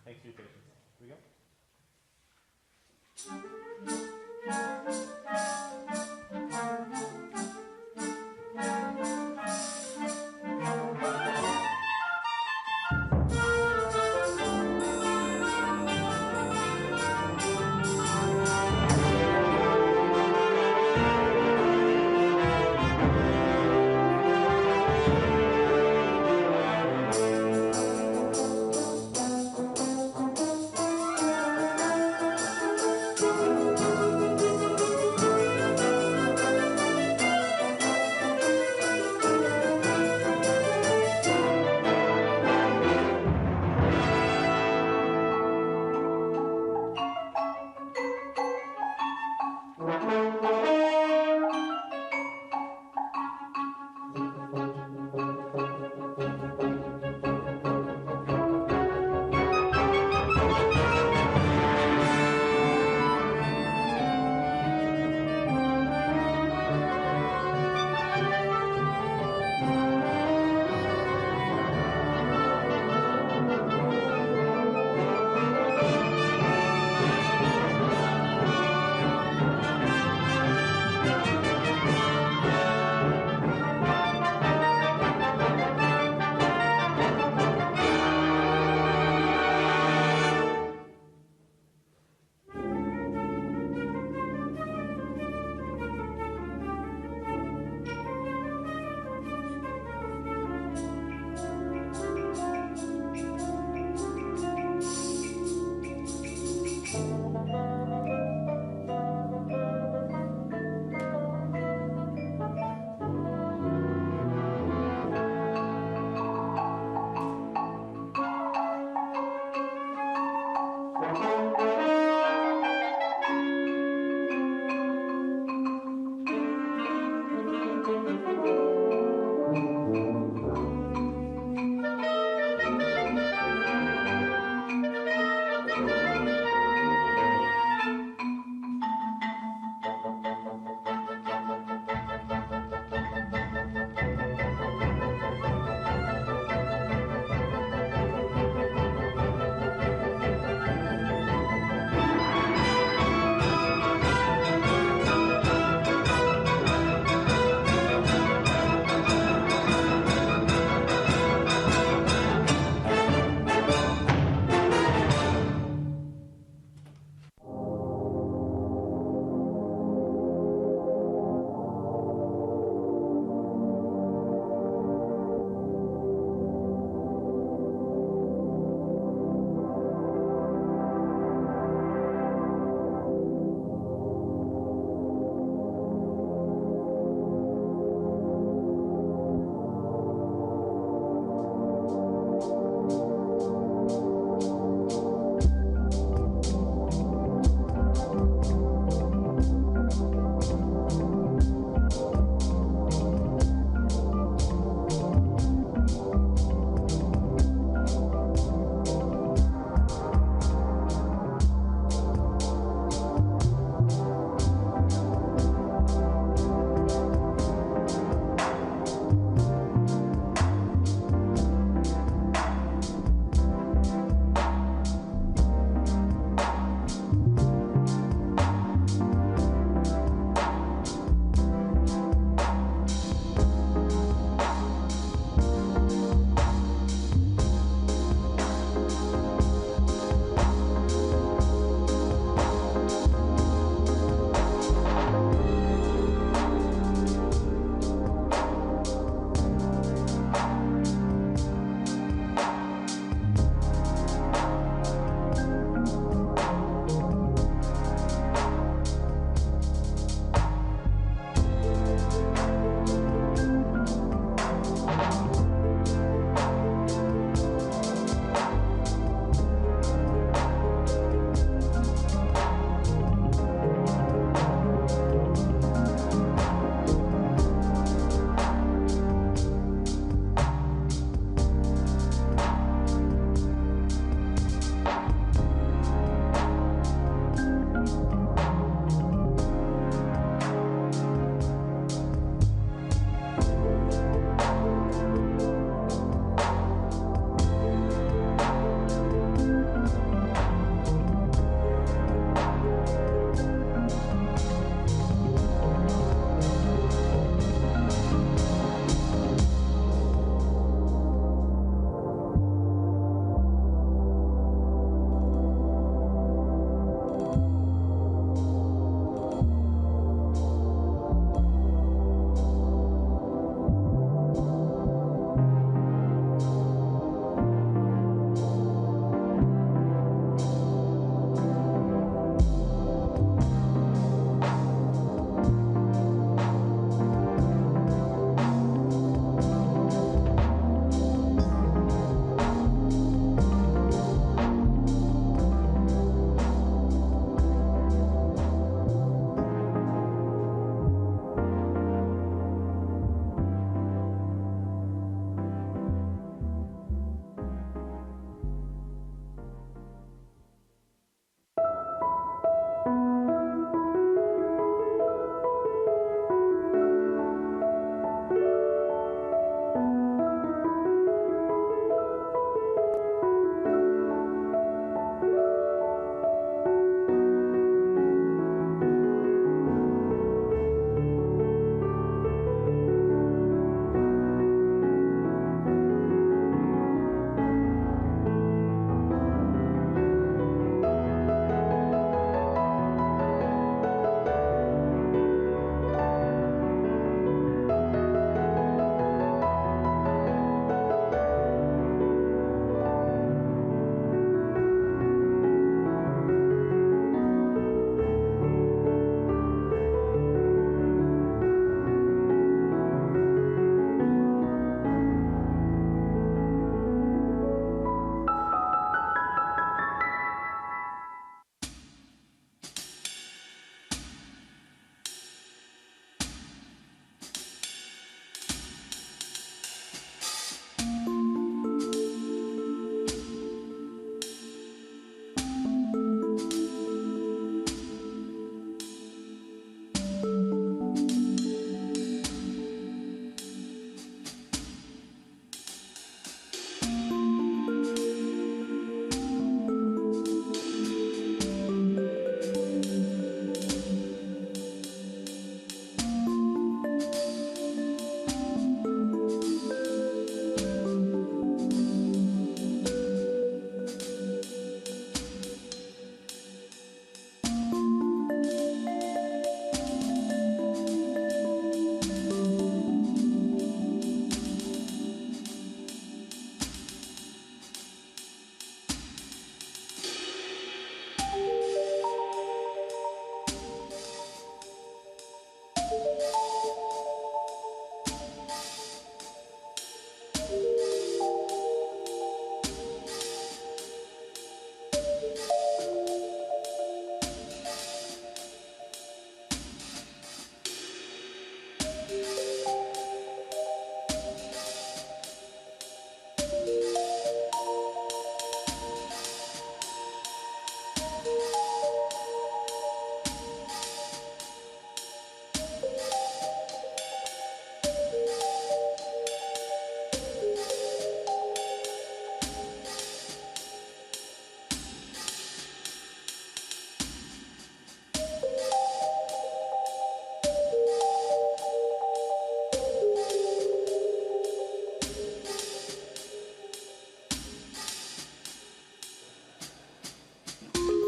Thanks for your patience. Here we go.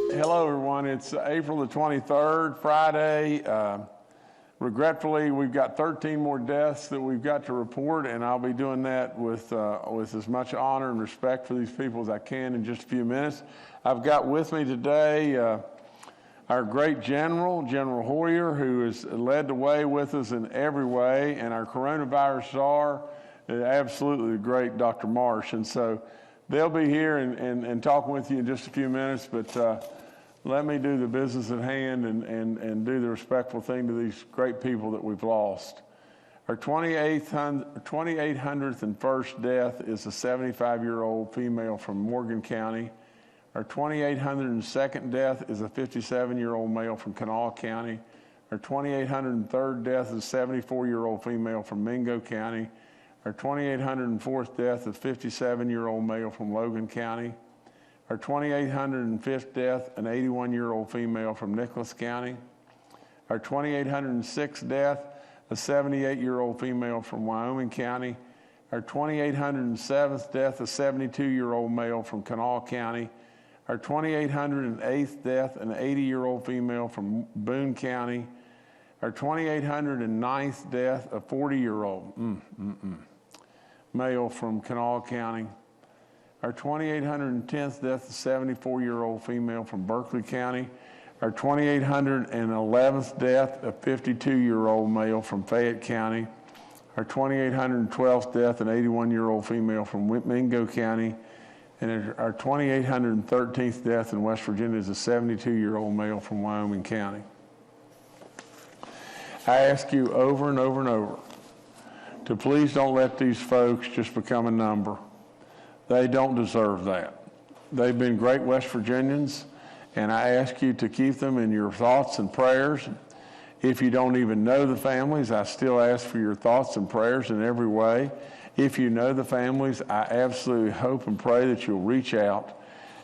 Hello, everyone. It's April the 23rd, Friday. Regretfully, we've got 13 more deaths that we've got to report, and I'll be doing that with as much honor and respect for these people as I can in just a few minutes. I've got with me today our great General Hoyer, who has led the way with us in every way, and our coronavirus czar, absolutely the great Dr. Marsh. And so they'll be here and talking with you in just a few minutes, but let me do the business at hand and do the respectful thing to these great people that we've lost. Our 2,801st death is a 75-year-old female from Morgan County. Our 2,802nd death is a 57-year-old male from Kanawha County. Our 2,803rd death is a 74-year-old female from Mingo County. Our 2,804th death is a 57-year-old male from Logan County. Our 2,805th death, an 81-year-old female from Nicholas County. Our 2,806th death, a 78-year-old female from Wyoming County. Our 2,807th death, a 72-year-old male from Kanawha County. Our 2,808th death, an 80-year-old female from Boone County. Our 2,809th death, a 40-year-old male from Kanawha County. Our 2,810th death, a 74-year-old female from Berkeley County. Our 2,811th death, a 52-year-old male from Fayette County. Our 2,812th death, an 81-year-old female from Mingo County. And our 2,813th death in West Virginia is a 72-year-old male from Wyoming County. I ask you over and over and over to please don't let these folks just become a number. They don't deserve that. They've been great West Virginians, and I ask you to keep them in your thoughts and prayers. If you don't even know the families, I still ask for your thoughts and prayers in every way. If you know the families, I absolutely hope and pray that you'll reach out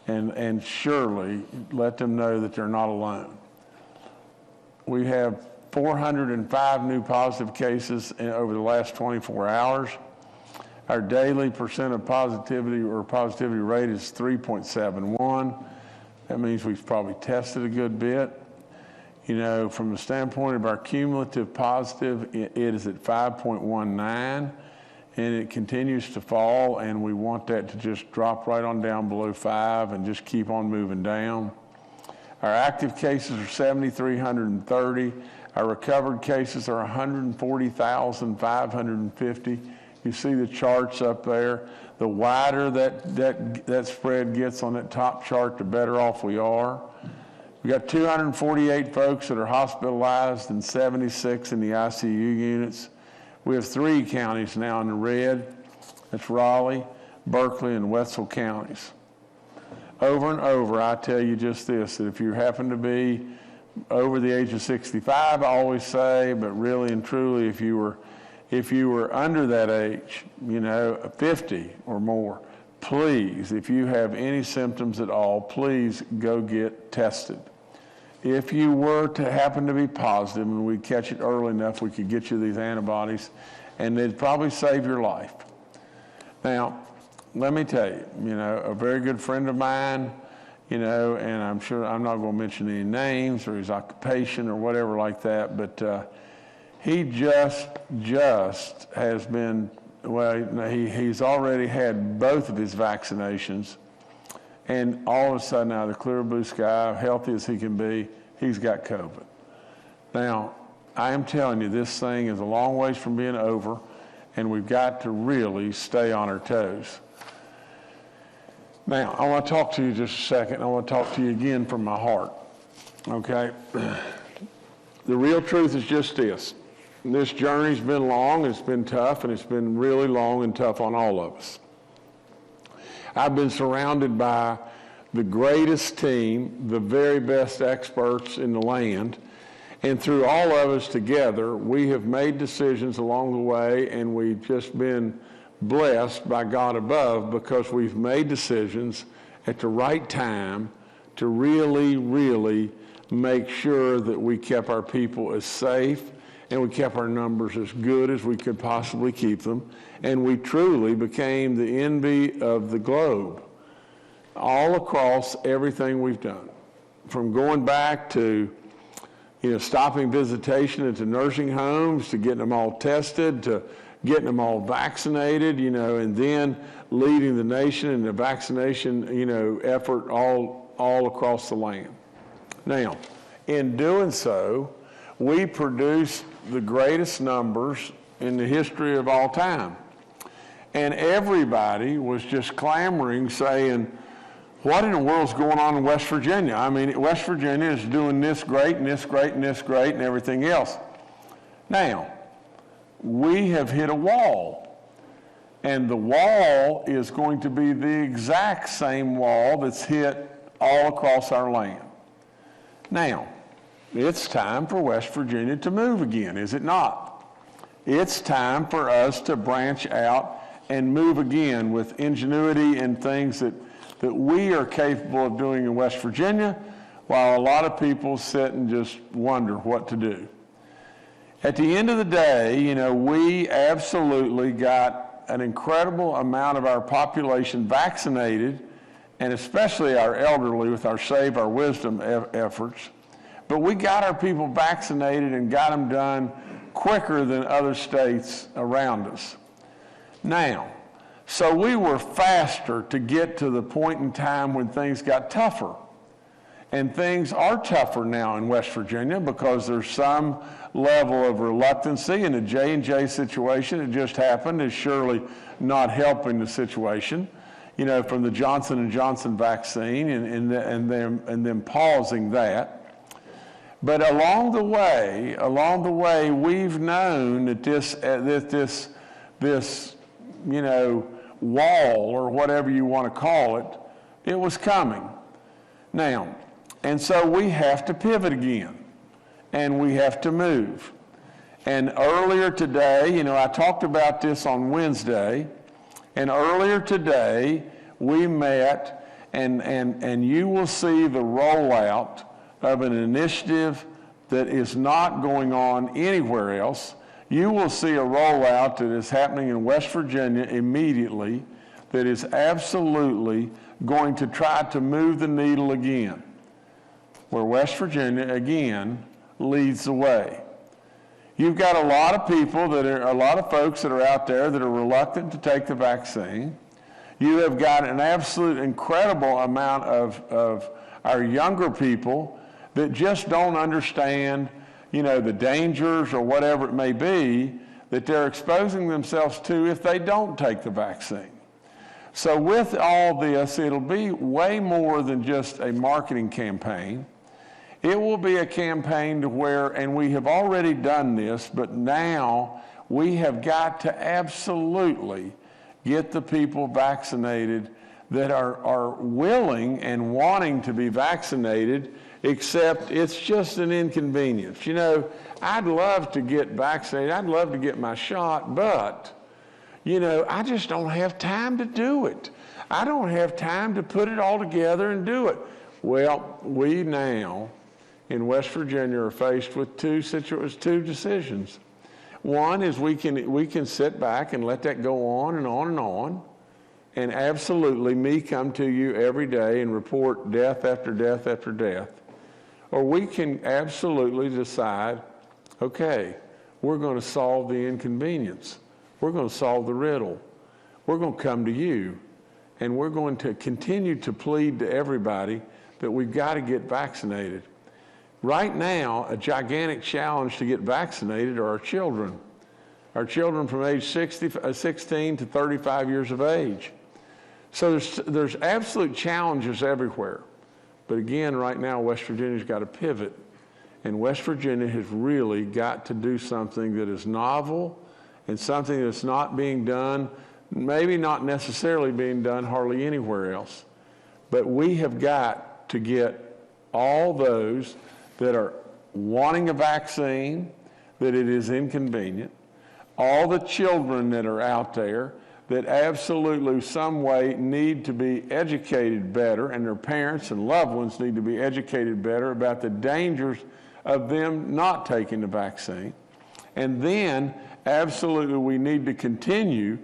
and surely let them know that they're not alone. We have 405 new positive cases over the last 24 hours. Our daily percent of positivity rate is 3.71. That means we've probably tested a good bit. You know, from the standpoint of our cumulative positive, it is at 5.19, and it continues to fall, and we want that to just drop right on down below 5 and just keep on moving down. Our active cases are 7,330. Our recovered cases are 140,550. You see the charts up there. The wider that spread gets on that top chart, the better off we are. We got 248 folks that are hospitalized and 76 in the ICU units. We have 3 counties now in the red. That's Raleigh, Berkeley, and Wetzel counties. Over and over, I tell you just this, that if you happen to be over the age of 65, I always say, but really and truly, if you were under that age, 50 or more, please, if you have any symptoms at all, please go get tested. If you were to happen to be positive and we catch it early enough, we could get you these antibodies, and they'd probably save your life. Now, let me tell you, a very good friend of mine, and I'm sure I'm not going to mention any names or his occupation or whatever like that, but he just has been, he's already had both of his vaccinations, and all of a sudden, out of the clear blue sky, healthy as he can be, he's got COVID. Now, I am telling you, this thing is a long ways from being over, and we've got to really stay on our toes. Now, I want to talk to you just a second. I want to talk to you again from my heart, okay? The real truth is just this. This journey's been long, it's been tough, and it's been really long and tough on all of us. I've been surrounded by the greatest team, the very best experts in the land, and through all of us together, we have made decisions along the way, and we've just been blessed by God above because we've made decisions at the right time to really, really make sure that we kept our people as safe and we kept our numbers as good as we could possibly keep them. And we truly became the envy of the globe all across everything we've done. From going back to, stopping visitation into nursing homes, to getting them all tested, to getting them all vaccinated, and then leading the nation in the vaccination, effort all across the land. Now, in doing so, we produced the greatest numbers in the history of all time. And everybody was just clamoring, saying, what in the world's going on in West Virginia? I mean, West Virginia is doing this great and this great and this great and everything else. Now, we have hit a wall, and the wall is going to be the exact same wall that's hit all across our land. Now, it's time for West Virginia to move again, is it not? It's time for us to branch out and move again with ingenuity and things that we are capable of doing in West Virginia, while a lot of people sit and just wonder what to do. At the end of the day, we absolutely got an incredible amount of our population vaccinated, and especially our elderly with our Save Our Wisdom efforts. But we got our people vaccinated and got them done quicker than other states around us. Now, so we were faster to get to the point in time when things got tougher. And things are tougher now in West Virginia because there's some level of reluctancy, and the J&J situation that just happened is surely not helping the situation, from the Johnson & Johnson vaccine and them pausing that. But along the way, we've known that this wall, or whatever you want to call it, it was coming. Now, and so we have to pivot again, and we have to move. And earlier today, I talked about this on Wednesday, and earlier today we met, and you will see the rollout of an initiative that is not going on anywhere else. You will see a rollout that is happening in West Virginia immediately that is absolutely going to try to move the needle again, where West Virginia, again, leads the way. You've got a lot of folks that are out there that are reluctant to take the vaccine. You have got an absolute incredible amount of our younger people that just don't understand, the dangers or whatever it may be that they're exposing themselves to if they don't take the vaccine. So with all this, it'll be way more than just a marketing campaign. It will be a campaign to where, and we have already done this, but now we have got to absolutely get the people vaccinated that are willing and wanting to be vaccinated, except it's just an inconvenience. I'd love to get vaccinated. I'd love to get my shot, but, I just don't have time to do it. I don't have time to put it all together and do it. Well, we now in West Virginia are faced with two decisions. One is we can sit back and let that go on and on and on, and absolutely me come to you every day and report death after death after death. Or we can absolutely decide, okay, we're going to solve the inconvenience. We're going to solve the riddle. We're going to come to you, and we're going to continue to plead to everybody that we've got to get vaccinated. Right now, a gigantic challenge to get vaccinated are our children. are children from age 16 to 35 years of age. So there's absolute challenges everywhere. But again, right now, West Virginia's got to pivot. And West Virginia has really got to do something that is novel and something that's not being done, maybe not necessarily being done hardly anywhere else. But we have got to get all those that are wanting a vaccine, that it is inconvenient, all the children that are out there that absolutely some way need to be educated better, and their parents and loved ones need to be educated better about the dangers of them not taking the vaccine. And then absolutely we need to continue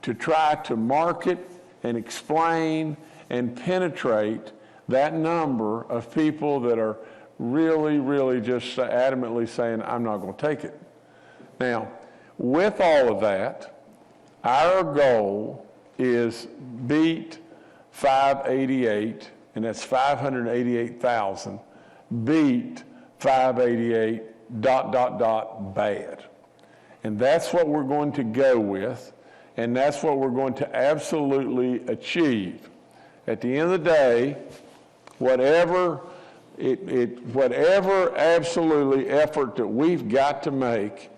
to try to market and explain and penetrate that number of people that are really, really just adamantly saying, I'm not going to take it. Now, with all of that, our goal is beat 588, and that's 588,000, beat 588, ... bad. And that's what we're going to go with, and that's what we're going to absolutely achieve. At the end of the day, whatever absolutely effort that we've got to make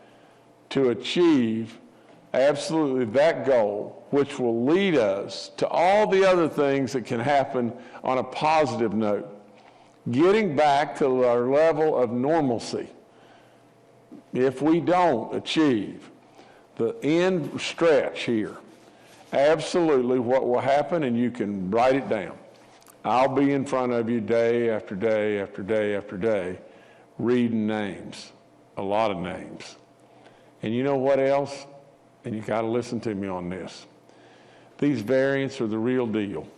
to achieve absolutely that goal, which will lead us to all the other things that can happen on a positive note, getting back to our level of normalcy. If we don't achieve the end stretch here, absolutely what will happen, and you can write it down, I'll be in front of you day after day after day after day reading names, a lot of names. And you know what else? And you got to listen to me on this. These variants are the real deal.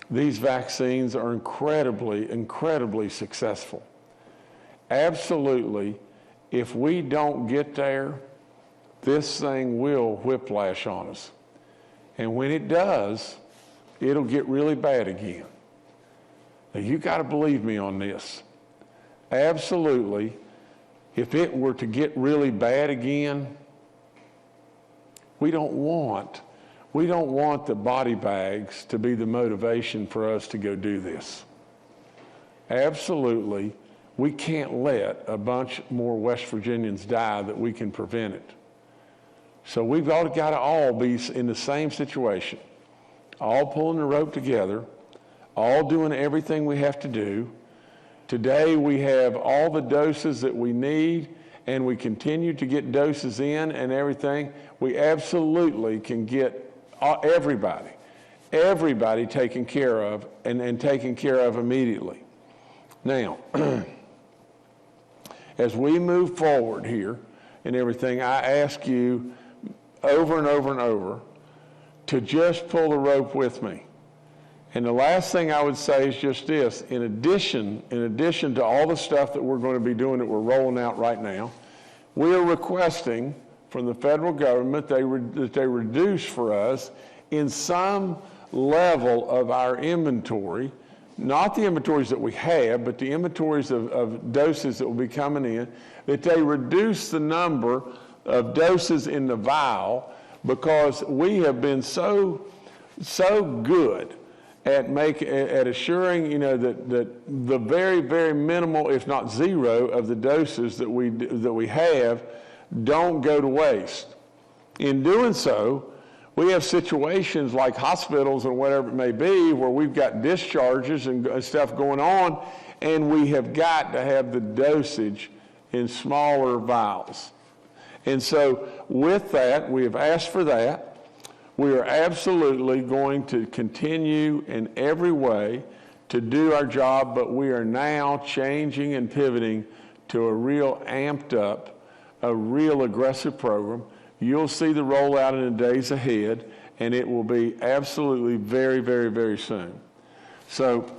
These vaccines are incredibly, incredibly successful. Absolutely, if we don't get there, this thing will whiplash on us. And when it does, it'll get really bad again. Now, you got to believe me on this. Absolutely, if it were to get really bad again, we don't want the body bags to be the motivation for us to go do this. Absolutely, we can't let a bunch more West Virginians die that we can prevent it. So we've got to all be in the same situation, all pulling the rope together, all doing everything we have to do. Today we have all the doses that we need, and we continue to get doses in and everything. We absolutely can get everybody taken care of and taken care of immediately. Now, as we move forward here and everything, I ask you over and over and over to just pull the rope with me. And the last thing I would say is just this: in addition to all the stuff that we're going to be doing that we're rolling out right now, we are requesting from the federal government that they reduce for us in some level of our inventory, not the inventories that we have, but the inventories of doses that will be coming in, that they reduce the number of doses in the vial, because we have been so good at assuring, that the very, very minimal, if not zero, of the doses that we have don't go to waste. In doing so, we have situations like hospitals and whatever it may be where we've got discharges and stuff going on, and we have got to have the dosage in smaller vials. And so with that, we have asked for that. We are absolutely going to continue in every way to do our job, but we are now changing and pivoting to a real amped up, a real aggressive program. You'll see the rollout in the days ahead, and it will be absolutely very, very, very soon. So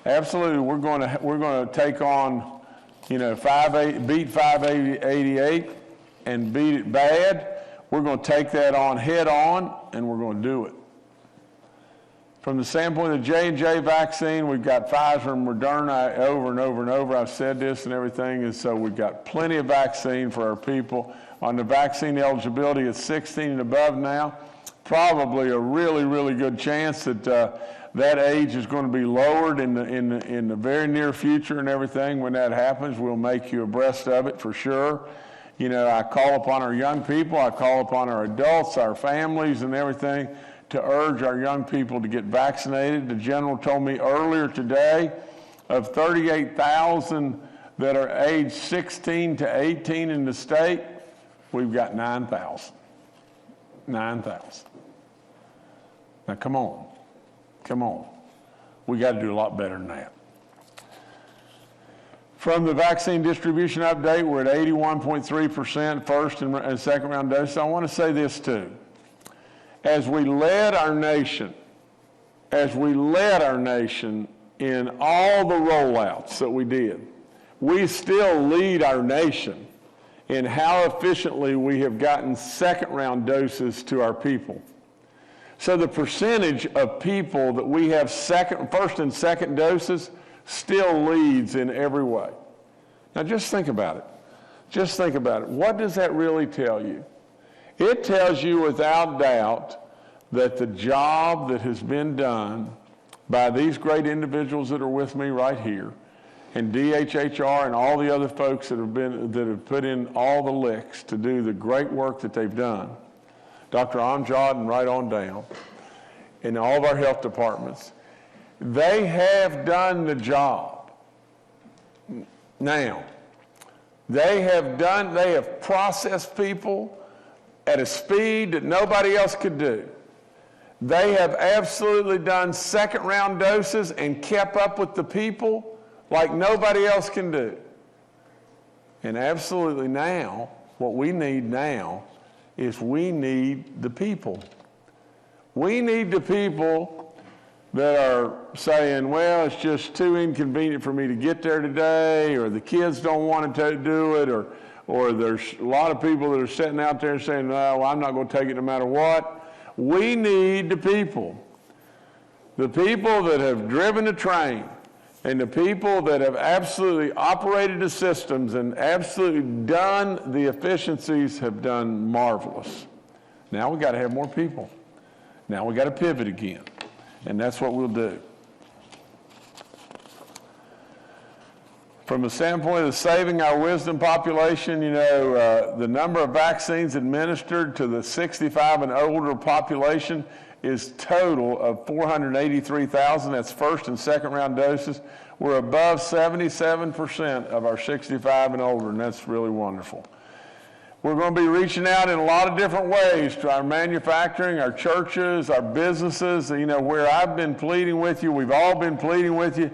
absolutely, we're going to take on, beat 588 and beat it bad. We're going to take that on head on, and we're going to do it. From the standpoint of the J&J vaccine, we've got Pfizer and Moderna over and over and over. I've said this and everything, and so we've got plenty of vaccine for our people on the vaccine eligibility. It's 16 and above now. Probably a really, really good chance that that age is going to be lowered in the very near future and everything. When that happens, we'll make you abreast of it for sure. You know, I call upon our young people, I call upon our adults, our families and everything to urge our young people to get vaccinated. The general told me earlier today of 38,000 that are age 16 to 18 in the state, we've got 9,000. 9,000. Now come on. Come on. We got to do a lot better than that. From the vaccine distribution update, we're at 81.3% first and second round doses. I want to say this too. As we led our nation in all the rollouts that we did, we still lead our nation in how efficiently we have gotten second round doses to our people. So the percentage of people that we have first and second doses still leads in every way. Now just think about it. Just think about it. What does that really tell you? It tells you without doubt that the job that has been done by these great individuals that are with me right here, and DHHR and all the other folks that have put in all the licks to do the great work that they've done, Dr. Amjad and right on down, in all of our health departments, they have done the job. Now, they have processed people at a speed that nobody else could do. They have absolutely done second round doses and kept up with the people like nobody else can do. And absolutely now, what we need now is we need the people. We need the people that are saying, well, it's just too inconvenient for me to get there today, or the kids don't want to do it, or there's a lot of people that are sitting out there saying, no, well, I'm not going to take it no matter what. We need the people that have driven the train, and the people that have absolutely operated the systems and absolutely done the efficiencies have done marvelous. Now we got to have more people. Now we got to pivot again, and that's what we'll do. From the standpoint of saving our wisdom population, you know, the number of vaccines administered to the 65 and older population is total of 483,000. That's first and second round doses. We're above 77% of our 65 and older, and that's really wonderful. We're going to be reaching out in a lot of different ways to our manufacturing, our churches, our businesses, you know, where I've been pleading with you, we've all been pleading with you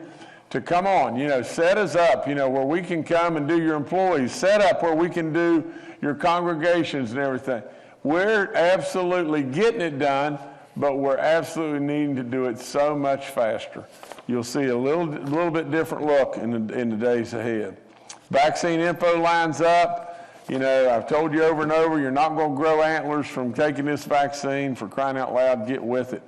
to come on, you know, set us up, you know, where we can come and do your employees, set up where we can do your congregations and everything. We're absolutely getting it done, but we're absolutely needing to do it so much faster. You'll see a little bit different look in the days ahead. Vaccine info lines up. You know, I've told you over and over, you're not going to grow antlers from taking this vaccine. For crying out loud, get with it.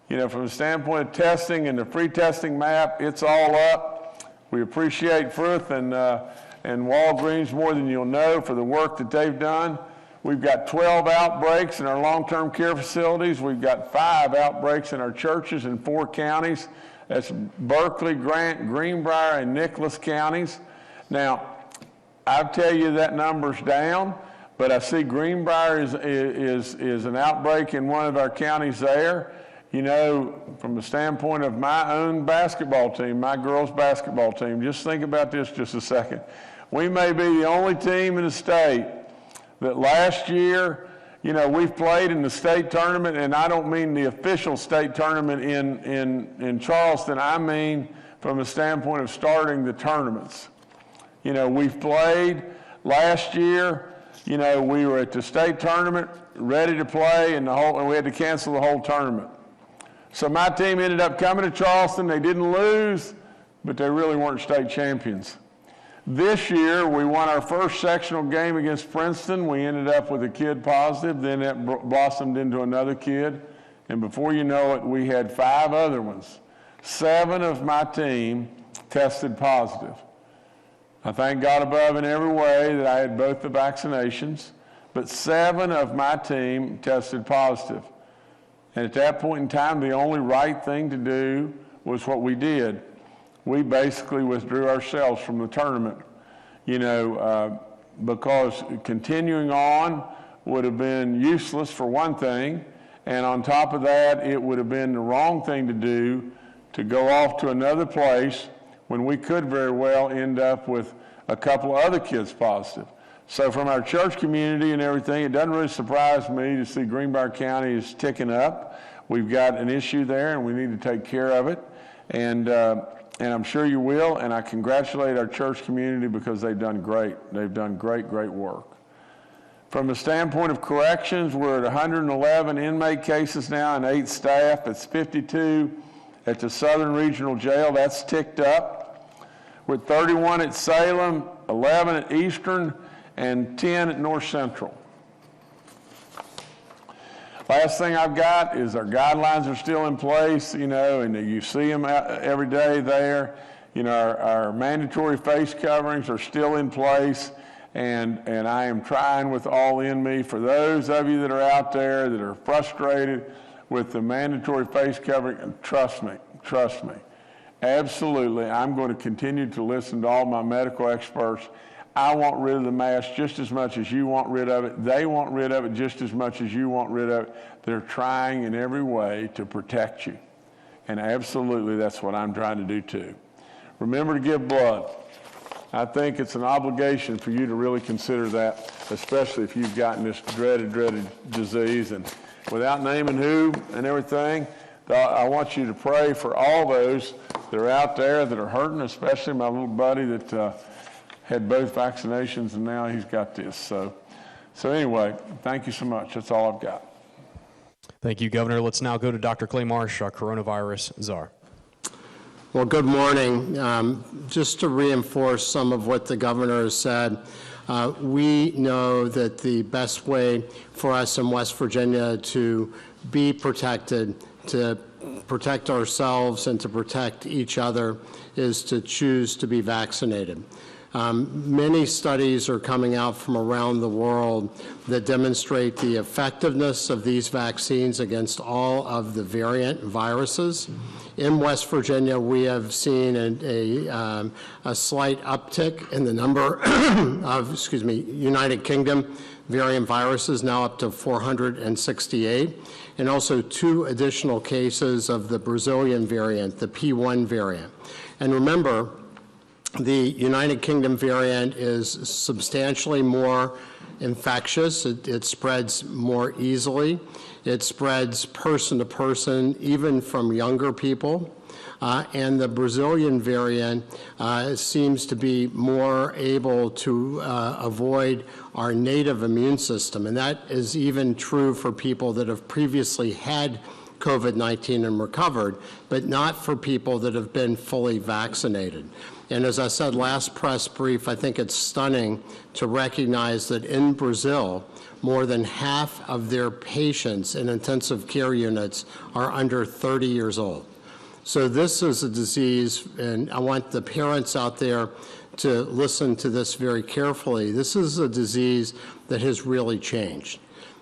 You know, from the standpoint of testing and the free testing map, it's all up. We appreciate Frith and Walgreens more than you'll know for the work that they've done. We've got 12 outbreaks in our long-term care facilities. We've got 5 outbreaks in our churches in 4 counties. That's Berkeley, Grant, Greenbrier, and Nicholas counties. Now, I'll tell you that number's down, but I see Greenbrier is an outbreak in one of our counties there. You know, from the standpoint of my own basketball team, my girls' basketball team, just think about this just a second. We may be the only team in the state that last year, you know, we've played in the state tournament, and I don't mean the official state tournament in Charleston. I mean from the standpoint of starting the tournaments. You know, we've played last year. You know, we were at the state tournament, ready to play, and we had to cancel the whole tournament. So my team ended up coming to Charleston. They didn't lose, but they really weren't state champions. This year, we won our first sectional game against Princeton. We ended up with a kid positive. Then that blossomed into another kid. And before you know it, we had 5 other ones. 7 of my team tested positive. I thank God above in every way that I had both the vaccinations. but 7 of my team tested positive. And at that point in time, the only right thing to do was what we did. We basically withdrew ourselves from the tournament, because continuing on would have been useless for one thing, and on top of that, it would have been the wrong thing to do to go off to another place when we could very well end up with a couple of other kids positive. So from our church community and everything, it doesn't really surprise me to see Greenbrier County is ticking up. We've got an issue there and we need to take care of it. And I'm sure you will, and I congratulate our church community because they've done great. They've done great work. From the standpoint of corrections, we're at 111 inmate cases now and 8 staff. It's 52 at the Southern Regional Jail. That's ticked up. We're at 31 at Salem, 11 at Eastern, and 10 at North Central. Last thing I've got is our guidelines are still in place, and you see them every day there. Our mandatory face coverings are still in place, and I am trying with all in me for those of you that are out there that are frustrated with the mandatory face covering, trust me, absolutely, I'm going to continue to listen to all my medical experts. I want rid of the mask just as much as you want rid of it. They want rid of it just as much as you want rid of it. They're trying in every way to protect you. And absolutely, that's what I'm trying to do too. Remember to give blood. I think it's an obligation for you to really consider that, especially if you've gotten this dreaded disease. And without naming who and everything, I want you to pray for all those that are out there that are hurting, especially my little buddy that had both vaccinations and now he's got this. So anyway, thank you so much. That's all I've got. Thank you, Governor. Let's now go to Dr. Clay Marsh, our coronavirus czar. Well, good morning. Just to reinforce some of what the governor has said, we know that the best way for us in West Virginia to be protected, to protect ourselves and to protect each other is to choose to be vaccinated. Many studies are coming out from around the world that demonstrate the effectiveness of these vaccines against all of the variant viruses. In West Virginia, we have seen a slight uptick in the number of, United Kingdom variant viruses, now up to 468, and also 2 additional cases of the Brazilian variant, the P1 variant. And remember, the United Kingdom variant is substantially more infectious. It spreads more easily. It spreads person to person, even from younger people. And the Brazilian variant seems to be more able to avoid our native immune system. And that is even true for people that have previously had COVID-19 and recovered, but not for people that have been fully vaccinated. And as I said last press brief, I think it's stunning to recognize that in Brazil, more than half of their patients in intensive care units are under 30 years old. So this is a disease, and I want the parents out there to listen to this very carefully. This is a disease that has really changed.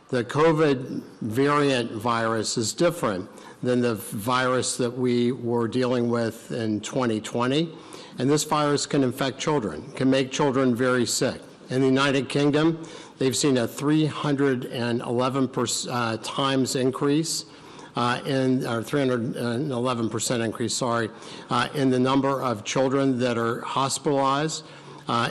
The COVID variant virus is different than the virus that we were dealing with in 2020. And this virus can infect children, can make children very sick. In the United Kingdom, they've seen a 311 times increase, 311% increase, in the number of children that are hospitalized.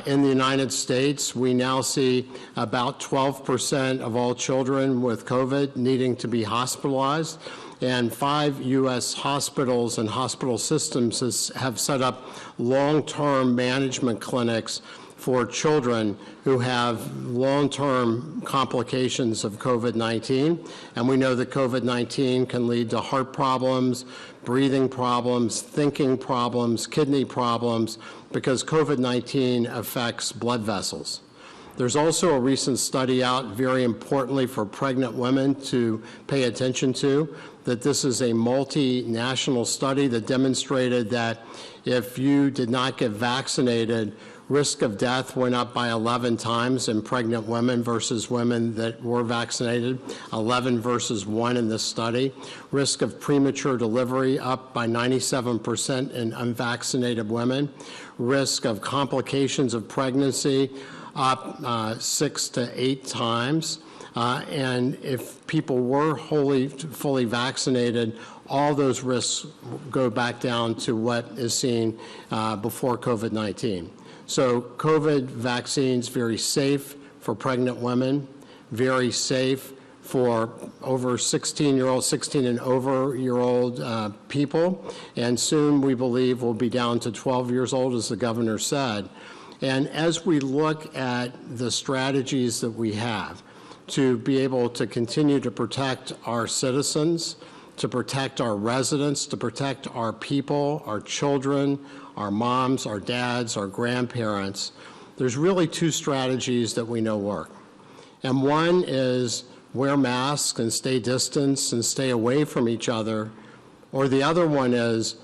In the United States, we now see about 12% of all children with COVID needing to be hospitalized. And 5 U.S. hospitals and hospital systems have set up long-term management clinics for children who have long-term complications of COVID-19. And we know that COVID-19 can lead to heart problems, breathing problems, thinking problems, kidney problems, because COVID-19 affects blood vessels. There's also a recent study out, very importantly for pregnant women to pay attention to, that this is a multinational study that demonstrated that if you did not get vaccinated Risk of death went up by 11 times in pregnant women versus women that were vaccinated, 11 versus 1 in this study. Risk of premature delivery up by 97% in unvaccinated women. Risk of complications of pregnancy up 6 to 8 times. And if people were fully vaccinated, all those risks go back down to what is seen before COVID-19. So COVID vaccines, very safe for pregnant women, very safe for over 16 and over year old people, and soon we believe will be down to 12 years old, as the governor said. And as we look at the strategies that we have to be able to continue to protect our citizens, to protect our residents, to protect our people, our children, our moms, our dads, our grandparents, there's really two strategies that we know work. And one is wear masks and stay distanced and stay away from each other, or the other one is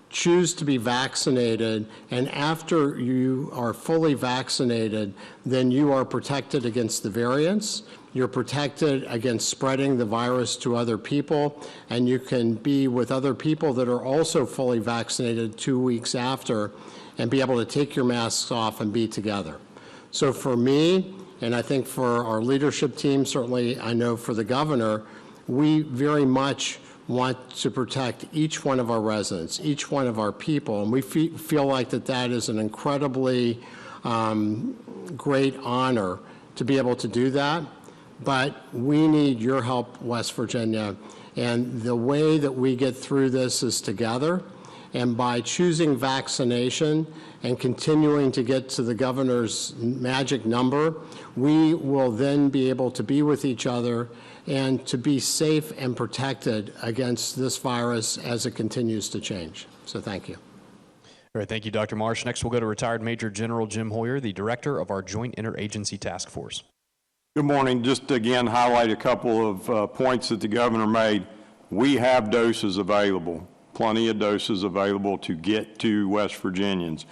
choose to be vaccinated, and after you are fully vaccinated, then you are protected against the variants, you're protected against spreading the virus to other people, and you can be with other people that are also fully vaccinated 2 weeks after and be able to take your masks off and be together. So for me, and I think for our leadership team, certainly I know for the governor, we very much want to protect each one of our residents, each one of our people, and we feel like that is an incredibly great honor to be able to do that. But we need your help, West Virginia, and the way that we get through this is together, and by choosing vaccination and continuing to get to the governor's magic number, we will then be able to be with each other and to be safe and protected against this virus as it continues to change. So thank you. All right, thank you, Dr. Marsh. Next, we'll go to retired Major General Jim Hoyer, the director of our Joint Interagency Task Force. Good morning. Just again highlight a couple of points that the governor made. We have doses available, plenty of doses available to get to West Virginians.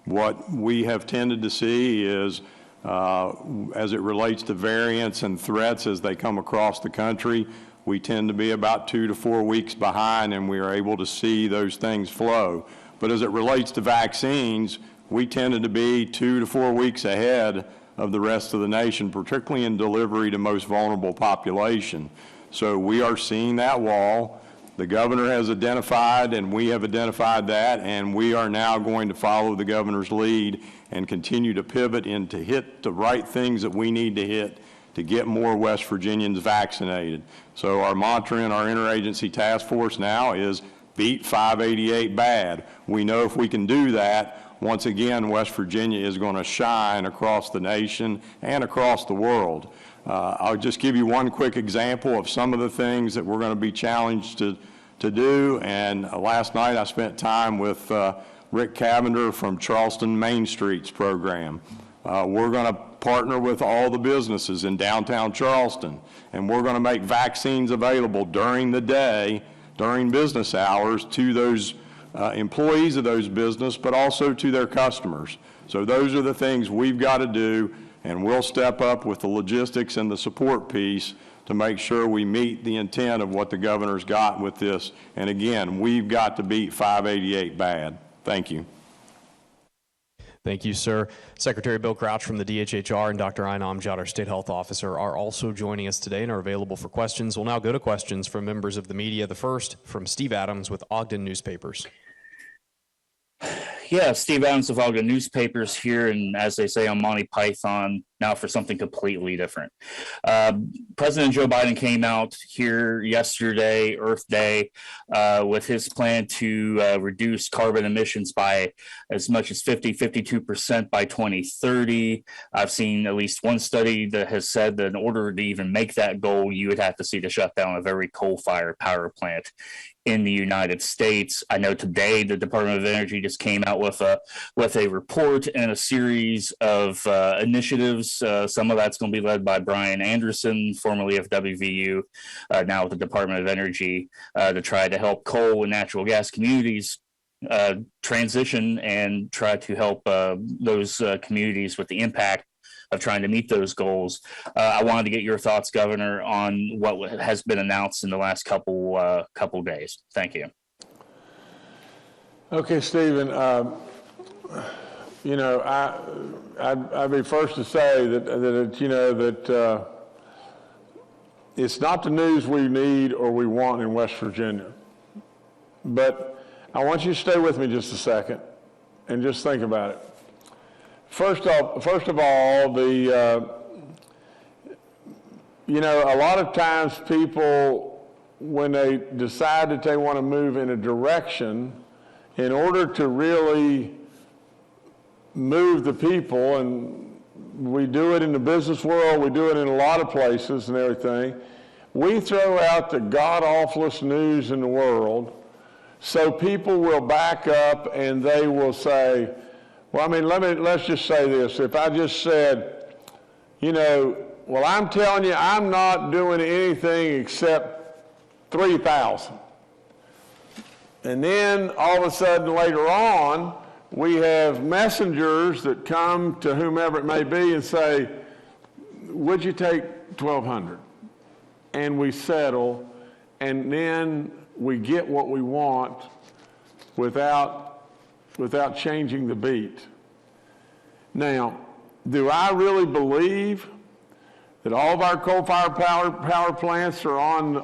What we have tended to see is, as it relates to variants and threats as they come across the country, we tend to be about 2 to 4 weeks behind, and we are able to see those things flow. But as it relates to vaccines, we tended to be 2 to 4 weeks ahead of the rest of the nation, particularly in delivery to most vulnerable population. So we are seeing that wall. The governor has identified, and we have identified that, and we are now going to follow the governor's lead and continue to pivot and to hit the right things that we need to hit to get more West Virginians vaccinated. So our mantra in our interagency task force now is beat 588 bad. We know if we can do that, once again, West Virginia is going to shine across the nation and across the world. I'll just give you one quick example of some of the things that we're going to be challenged to do. And last night I spent time with Rick Cavender from Charleston Main Street's program. We're going to partner with all the businesses in downtown Charleston, and we're going to make vaccines available during the day, during business hours, to those employees of those businesses, but also to their customers. So those are the things we've got to do, and we'll step up with the logistics and the support piece to make sure we meet the intent of what the governor's got with this. And again, we've got to beat 588 bad. Thank you. Thank you, sir. Secretary Bill Crouch from the DHHR and Dr. Aina Amjad, our State Health Officer, are also joining us today and are available for questions. We'll now go to questions from members of the media. The first from Steve Adams with Ogden Newspapers. Yeah, Steve Adams of Ogden Newspapers here, and as they say on Monty Python, now for something completely different. President Joe Biden came out here yesterday, Earth Day, with his plan to reduce carbon emissions by as much as 52% by 2030. I've seen at least one study that has said that in order to even make that goal, you would have to see the shutdown of every coal-fired power plant in the United States. I know today the Department of Energy just came out with a report and a series of initiatives. Some of that's going to be led by Brian Anderson, formerly of WVU, now with the Department of Energy, to try to help coal and natural gas communities transition and try to help those communities with the impact of trying to meet those goals. I wanted to get your thoughts, Governor, on what has been announced in the last couple days. Thank you. Okay, Stephen. You know, I'd be first to say that it's not the news we need or we want in West Virginia. But I want you to stay with me just a second and just think about it. First of all, a lot of times people, when they decide that they want to move in a direction, in order to really move the people, and we do it in the business world, we do it in a lot of places and everything, we throw out the god-awfulest news in the world, so people will back up and they will say, well, I mean, let's just say this. If I just said, well, I'm telling you, I'm not doing anything except 3,000. And then all of a sudden later on, we have messengers that come to whomever it may be and say, would you take 1,200? And we settle, and then we get what we want without changing the beat. Now, do I really believe that all of our coal-fired power plants are on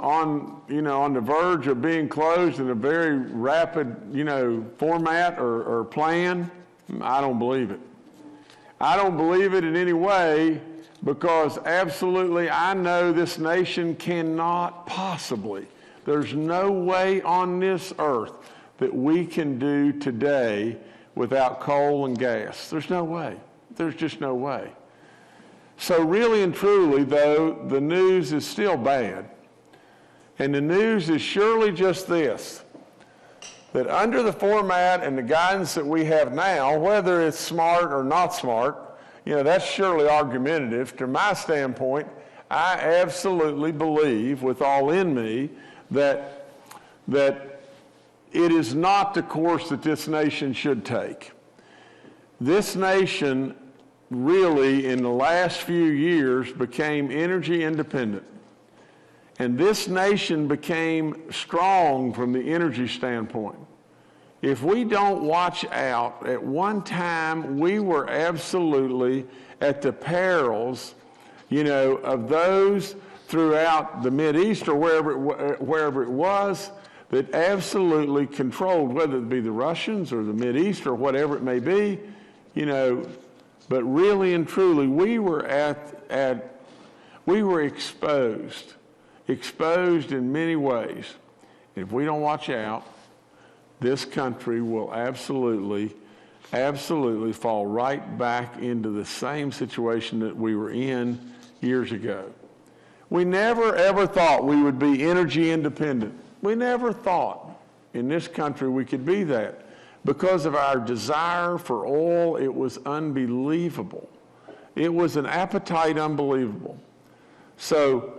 the verge of being closed in a very rapid, format or plan? I don't believe it. I don't believe it in any way, because absolutely I know this nation cannot possibly, there's no way on this earth that we can do today without coal and gas. There's no way. There's just no way. So really and truly, though, the news is still bad. And the news is surely just this, that under the format and the guidance that we have now, whether it's smart or not smart, that's surely argumentative. From my standpoint, I absolutely believe with all in me that it is not the course that this nation should take. This nation really, in the last few years, became energy independent. And this nation became strong from the energy standpoint. If we don't watch out, at one time we were absolutely at the perils, of those throughout the Mideast or wherever it was, that absolutely controlled, whether it be the Russians or the Mideast or whatever it may be, but really and truly we were exposed in many ways. If we don't watch out, this country will absolutely fall right back into the same situation that we were in years ago. We never ever thought we would be energy independent. We never thought in this country we could be that. Because of our desire for oil, it was unbelievable. It was an appetite unbelievable. So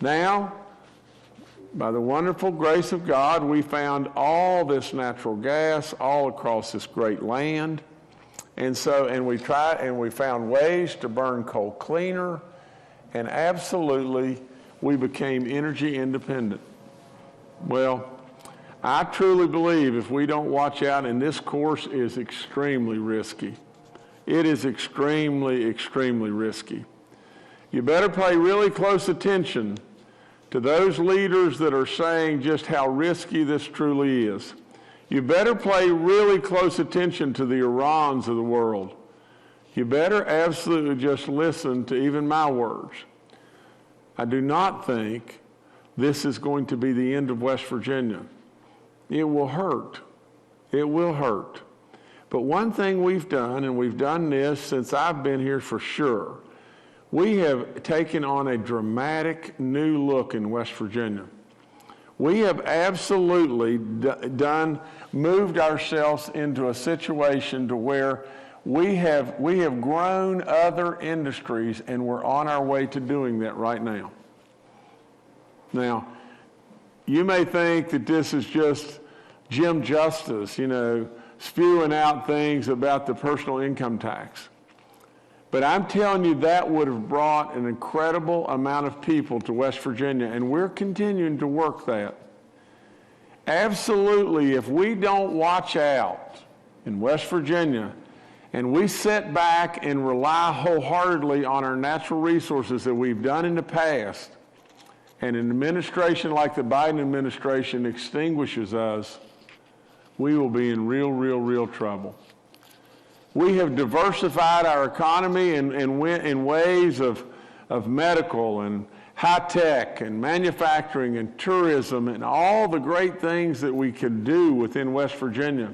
now, by the wonderful grace of God, we found all this natural gas all across this great land. And we tried, and we found ways to burn coal cleaner, and absolutely we became energy independent. Well, I truly believe if we don't watch out, and this course is extremely risky. It is extremely, extremely risky. You better pay really close attention to those leaders that are saying just how risky this truly is. You better pay really close attention to the Irans of the world. You better absolutely just listen to even my words. I do not think this is going to be the end of West Virginia. It will hurt. It will hurt. But one thing we've done, and we've done this since I've been here for sure, we have taken on a dramatic new look in West Virginia. We have absolutely moved ourselves into a situation to where we have grown other industries, and we're on our way to doing that right now. Now, you may think that this is just Jim Justice, spewing out things about the personal income tax. But I'm telling you, that would have brought an incredible amount of people to West Virginia, and we're continuing to work that. Absolutely, if we don't watch out in West Virginia, and we sit back and rely wholeheartedly on our natural resources that we've done in the past, and an administration like the Biden administration extinguishes us, we will be in real trouble. We have diversified our economy in ways of medical and high tech and manufacturing and tourism and all the great things that we could do within West Virginia.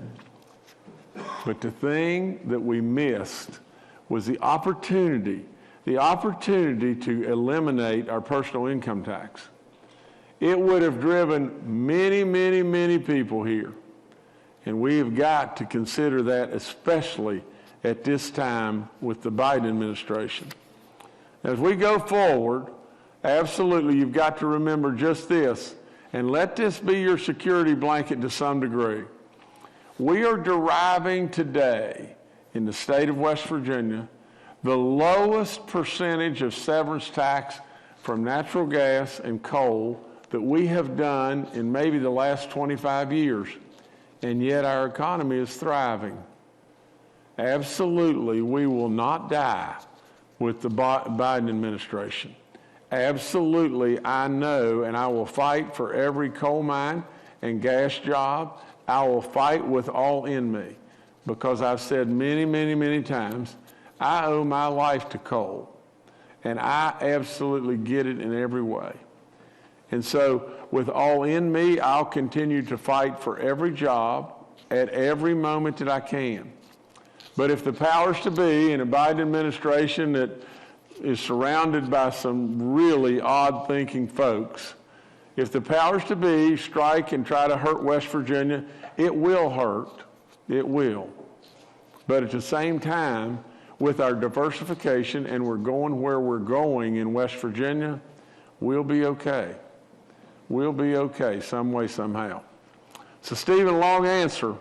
But the thing that we missed was the opportunity to eliminate our personal income tax. It would have driven many people here. And we have got to consider that, especially at this time with the Biden administration. As we go forward, absolutely, you've got to remember just this, and let this be your security blanket to some degree. We are deriving today in the state of West Virginia the lowest percentage of severance tax from natural gas and coal that we have done in maybe the last 25 years. And yet our economy is thriving. Absolutely, we will not die with the Biden administration. Absolutely, I know, and I will fight for every coal mine and gas job. I will fight with all in me, because I've said many times, I owe my life to coal, and I absolutely get it in every way. And so, with all in me, I'll continue to fight for every job at every moment that I can. But if the powers to be in a Biden administration that is surrounded by some really odd-thinking folks, if the powers to be strike and try to hurt West Virginia, it will hurt. It will. But at the same time, with our diversification and we're going where we're going in West Virginia, we'll be okay. We'll be okay some way, somehow. So, Stephen, long answer.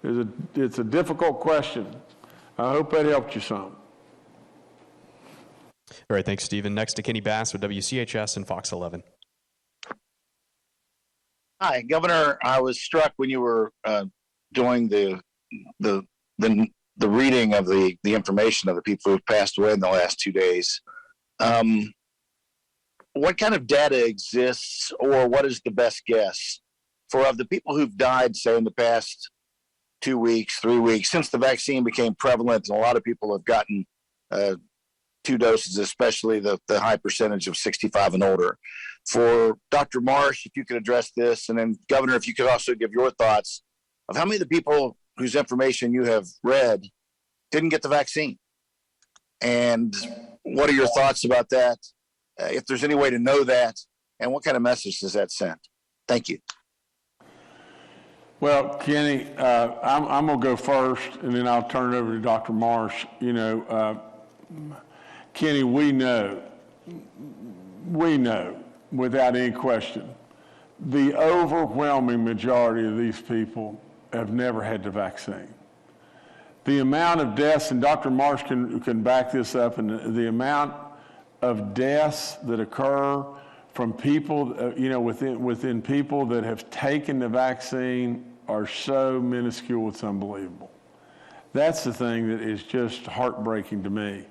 It's a difficult question. I hope that helped you some. All right, thanks, Stephen. Next to Kenny Bass with WCHS and Fox 11. Hi, Governor. I was struck when you were doing the reading of the information of the people who've passed away in the last 2 days. What kind of data exists, or what is the best guess for of the people who've died, say, in the past 2 weeks, 3 weeks, since the vaccine became prevalent, and a lot of people have gotten 2 doses, especially the high percentage of 65 and older. For Dr. Marsh, if you could address this, and then Governor, if you could also give your thoughts of how many of the people whose information you have read didn't get the vaccine, and what are your thoughts about that? If there's any way to know that, and what kind of message does that send? Thank you. Well, Kenny, I'm going to go first, and then I'll turn it over to Dr. Marsh. Kenny, we know, without any question, the overwhelming majority of these people have never had the vaccine. The amount of deaths, and Dr. Marsh can back this up, and the amount of deaths that occur from people, within people that have taken the vaccine are so minuscule, it's unbelievable. That's the thing that is just heartbreaking to me.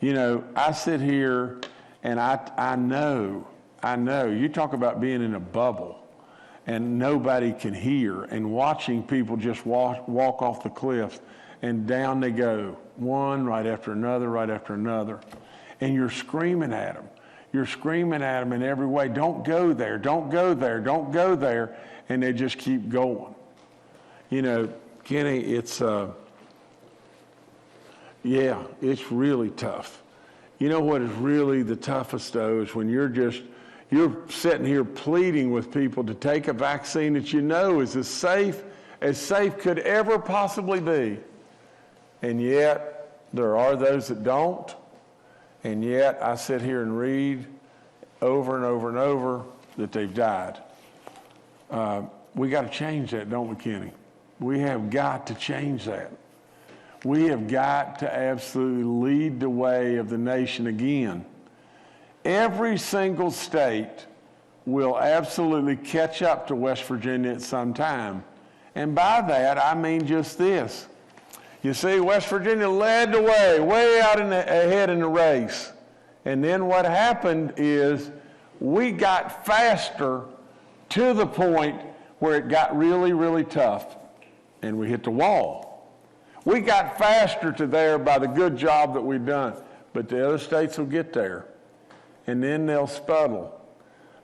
I sit here and I know, you talk about being in a bubble and nobody can hear, and watching people just walk off the cliffs and down they go, one right after another. And you're screaming at them. You're screaming at them in every way. Don't go there, don't go there, don't go there. And they just keep going. Kenny, it's really tough. You know what is really the toughest, though, is when you're sitting here pleading with people to take a vaccine that you know is as safe could ever possibly be. And yet, there are those that don't. And yet, I sit here and read over and over and over that they've died. We got to change that, don't we, Kenny? We have got to change that. We have got to absolutely lead the way of the nation again. Every single state will absolutely catch up to West Virginia at some time. And by that, I mean just this. You see, West Virginia led the way, way out ahead in the race. And then what happened is we got faster to the point where it got really, really tough, and we hit the wall. We got faster to there by the good job that we've done, but the other states will get there, and then they'll spuddle.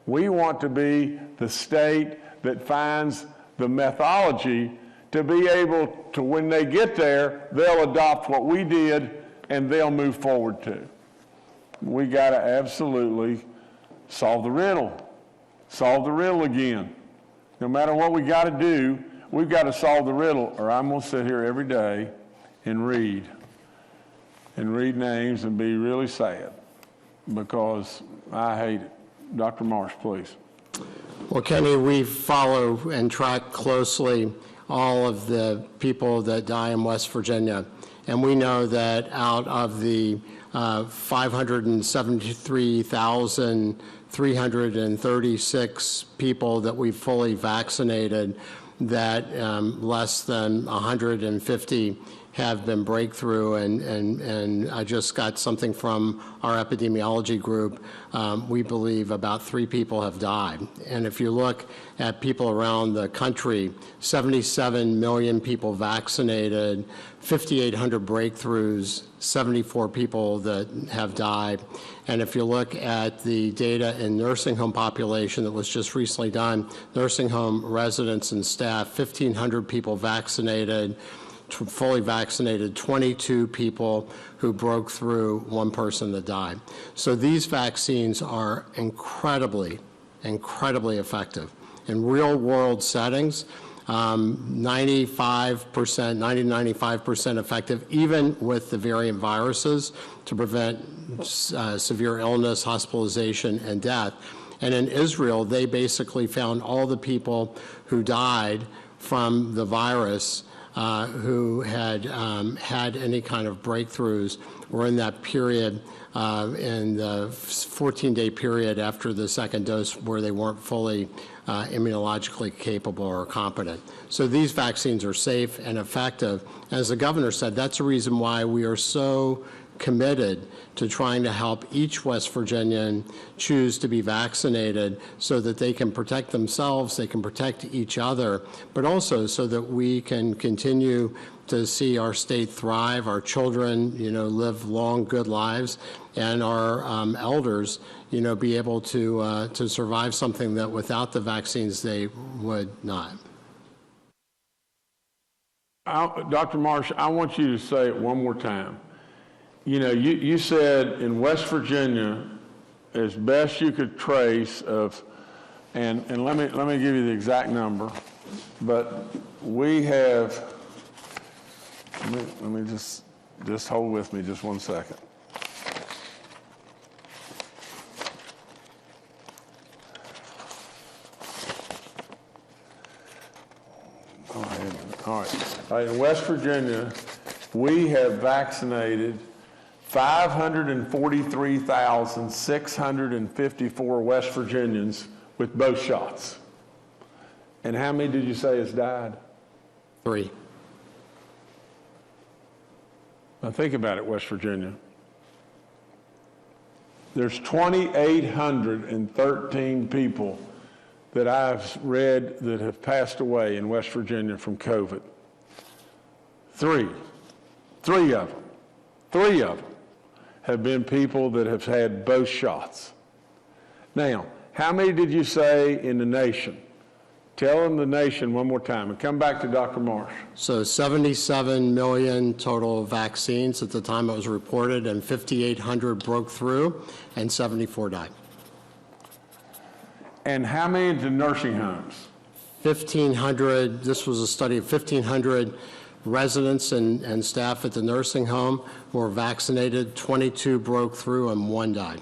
We want to be the state that finds the methodology to be able to, when they get there, they'll adopt what we did, and they'll move forward too. We got to absolutely solve the riddle. Solve the riddle again. No matter what we got to do, we've got to solve the riddle, or I'm going to sit here every day and read names and be really sad because I hate it. Dr. Marsh, please. Well, Kenny, we follow and track closely all of the people that die in West Virginia, and we know that out of the 573,336 people that we fully vaccinated, that less than 150 have been breakthrough, and I just got something from our epidemiology group. We believe about 3 people have died. And if you look at people around the country, 77 million people vaccinated, 5,800 breakthroughs, 74 people that have died. And if you look at the data in nursing home population that was just recently done, nursing home residents and staff, 1,500 people vaccinated, fully vaccinated, 22 people who broke through, 1 person that died. So these vaccines are incredibly, incredibly effective. In real world settings, 95% effective, even with the variant viruses, to prevent severe illness, hospitalization, and death. And in Israel, they basically found all the people who died from the virus who had had any kind of breakthroughs were in that period, in the 14-day period after the second dose where they weren't fully immunologically capable or competent. So these vaccines are safe and effective. As the governor said, that's the reason why we are so committed to trying to help each West Virginian choose to be vaccinated so that they can protect themselves, they can protect each other, but also so that we can continue to see our state thrive, our children, live long, good lives, and our elders, be able to survive something that without the vaccines they would not. Dr. Marsh, I want you to say it one more time. You said in West Virginia, as best you could trace and let me give you the exact number, but we have, let me just hold with me just one second. All right. In West Virginia, we have vaccinated 543,654 West Virginians with both shots. And how many did you say has died? 3. Now think about it, West Virginia. There's 2,813 people that I've read that have passed away in West Virginia from COVID. 3 of them have been people that have had both shots. Now, how many did you say in the nation? Tell them the nation one more time, and come back to Dr. Marsh. So 77 million total vaccines at the time it was reported, and 5,800 broke through, and 74 died. And how many into nursing homes? 1,500, this was a study of 1,500 residents and staff at the nursing home who were vaccinated, 22 broke through, and 1 died.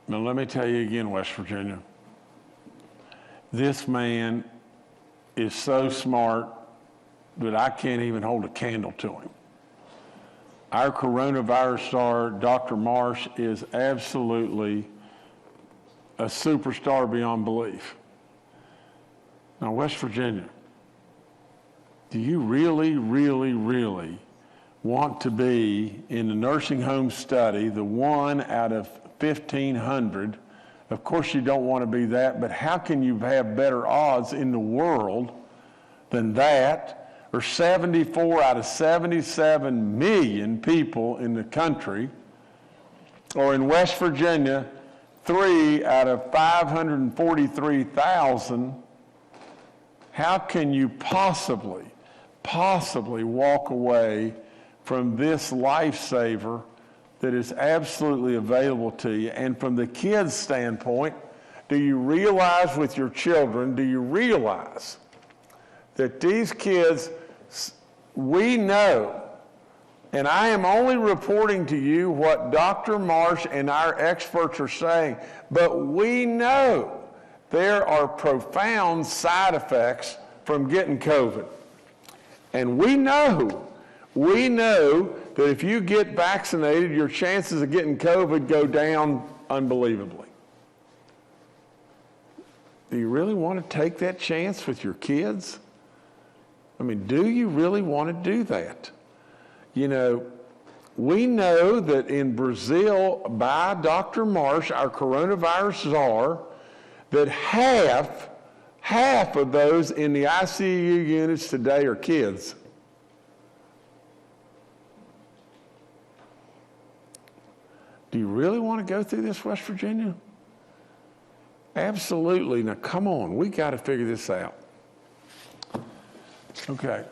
Now, let me tell you again, West Virginia, this man is so smart that I can't even hold a candle to him. Our coronavirus star, Dr. Marsh, is absolutely a superstar beyond belief. Now, West Virginia, do you really, really, really want to be in the nursing home study, the one out of 1,500? Of course you don't want to be that, but how can you have better odds in the world than that? Or 74 out of 77 million people in the country, or in West Virginia, 3 out of 543,000. How can you possibly walk away from this lifesaver that is absolutely available to you? And from the kids' standpoint, do you realize with your children, do you realize that these kids, we know, and I am only reporting to you what Dr. Marsh and our experts are saying, but we know there are profound side effects from getting COVID. And we know that if you get vaccinated, your chances of getting COVID go down unbelievably. Do you really want to take that chance with your kids? I mean, do you really want to do that? You know, we know that in Brazil, by Dr. Marsh, our coronavirus czar, that half of those in the ICU units today are kids. Do you really want to go through this, West Virginia? Absolutely. Now, come on. We got to figure this out. Okay.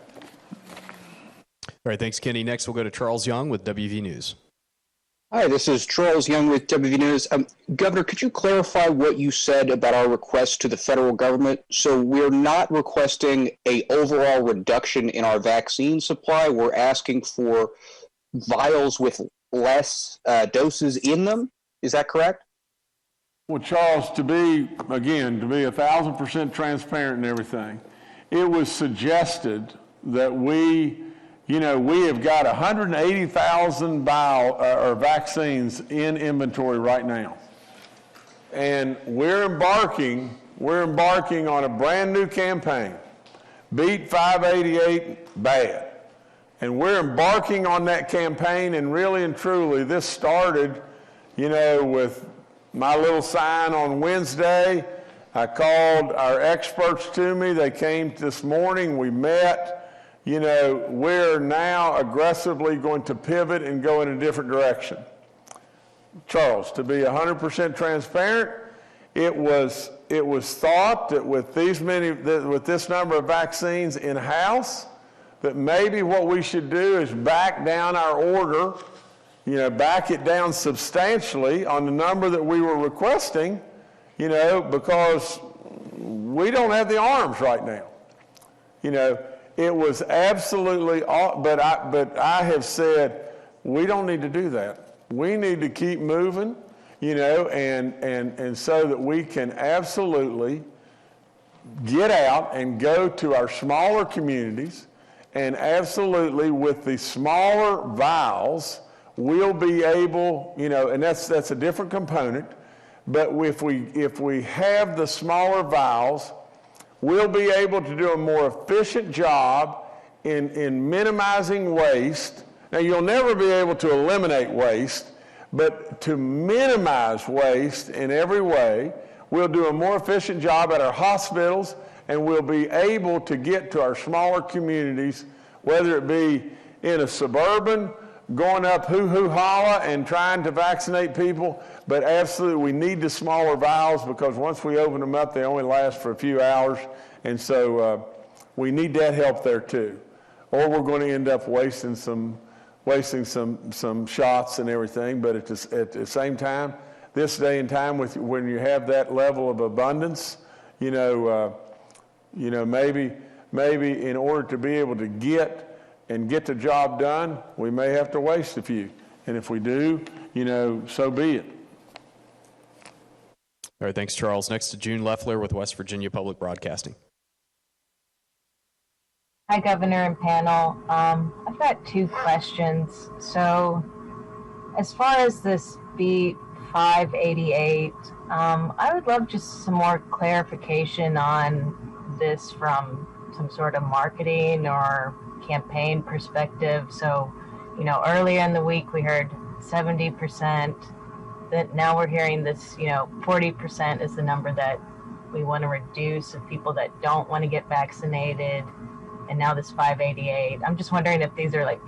All right, thanks, Kenny. Next, we'll go to Charles Young with WV News. Hi, this is Charles Young with WV News. Governor, could you clarify what you said about our request to the federal government? So we're not requesting an overall reduction in our vaccine supply. We're asking for vials with less doses in them. Is that correct? Well, Charles, to be 1,000% transparent and everything, it was suggested that we have got 180,000 vaccines in inventory right now. And we're embarking on a brand new campaign, Beat 588 Bad. And we're embarking on that campaign, and really and truly, this started, with my little sign on Wednesday. I called our experts to me. They came this morning. We met. We're now aggressively going to pivot and go in a different direction. Charles, to be 100% transparent, it was thought that with this number of vaccines in-house, that maybe what we should do is back down our order, back it down substantially on the number that we were requesting, because we don't have the arms right now. It was absolutely, but I have said, we don't need to do that. We need to keep moving, and so that we can absolutely get out and go to our smaller communities, and absolutely with the smaller vials, we'll be able, and that's a different component, but if we have the smaller vials, we'll be able to do a more efficient job in minimizing waste. Now, you'll never be able to eliminate waste, but to minimize waste in every way, we'll do a more efficient job at our hospitals, and we'll be able to get to our smaller communities, whether it be in a suburban, going up hoo-hoo-holla and trying to vaccinate people, but absolutely we need the smaller vials, because once we open them up, they only last for a few hours, and so we need that help there too. Or we're going to end up wasting some shots and everything, but at the same time, this day and time, when you have that level of abundance, maybe in order to be able to get the job done, we may have to waste a few. And if we do, so be it. All right, thanks, Charles. Next to June Leffler with West Virginia Public Broadcasting. Hi, Governor and panel. I've got two questions. So, as far as this B588, I would love just some more clarification on this from some sort of marketing or campaign perspective. So, earlier in the week we heard 70%. That now we're hearing this, 40% is the number that we want to reduce of people that don't want to get vaccinated. And now this 588. I'm just wondering if these are like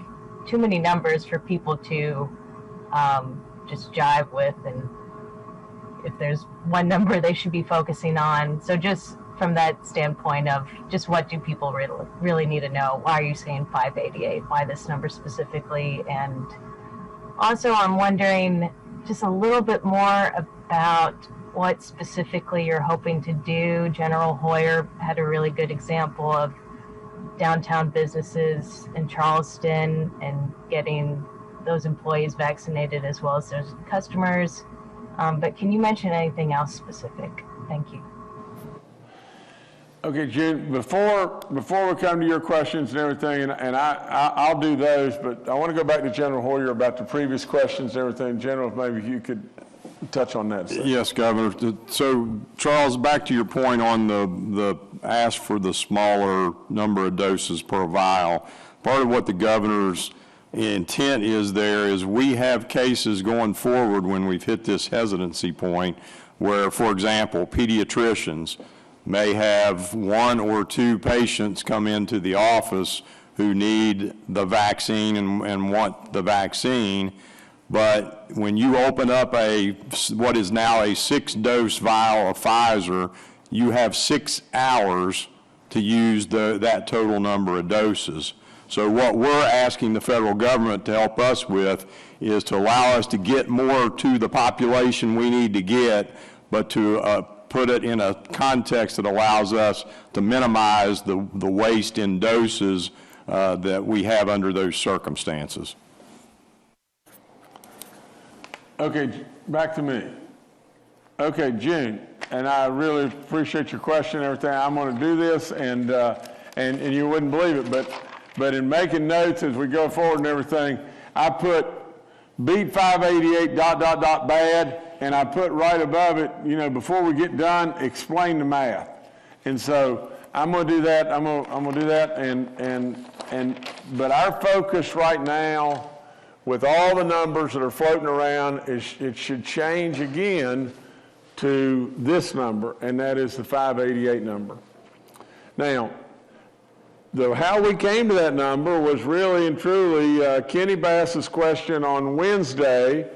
too many numbers for people to just jive with, and if there's one number they should be focusing on. So just from that standpoint of just what do people really need to know? Why are you saying 588? Why this number specifically? And also I'm wondering just a little bit more about what specifically you're hoping to do. General Hoyer had a really good example of downtown businesses in Charleston and getting those employees vaccinated as well as those customers. But can you mention anything else specific? Thank you. Okay, June, before we come to your questions and everything, and I'll do those, but I want to go back to General Hoyer about the previous questions and everything. General, if maybe you could touch on that. Yes, Governor. So, Charles, back to your point on the ask for the smaller number of doses per vial. Part of what the governor's intent is there is we have cases going forward when we've hit this hesitancy point where, for example, pediatricians may have one or two patients come into the office who need the vaccine and want the vaccine, but when you open up what is now a 6-dose vial of Pfizer, you have 6 hours to use that total number of doses. So what we're asking the federal government to help us with is to allow us to get more to the population we need to get, but to put it in a context that allows us to minimize the waste in doses that we have under those circumstances. Okay, back to me. Okay, June, and I really appreciate your question and everything. I'm going to do this, and you wouldn't believe it, but in making notes as we go forward and everything, I put beat 588 ... bad, and I put right above it, before we get done, explain the math. And so I'm going to do that. I'm going to do that. But our focus right now, with all the numbers that are floating around, it should change again to this number, and that is the 588 number. Now, how we came to that number was really and truly Kenny Bass's question on Wednesday,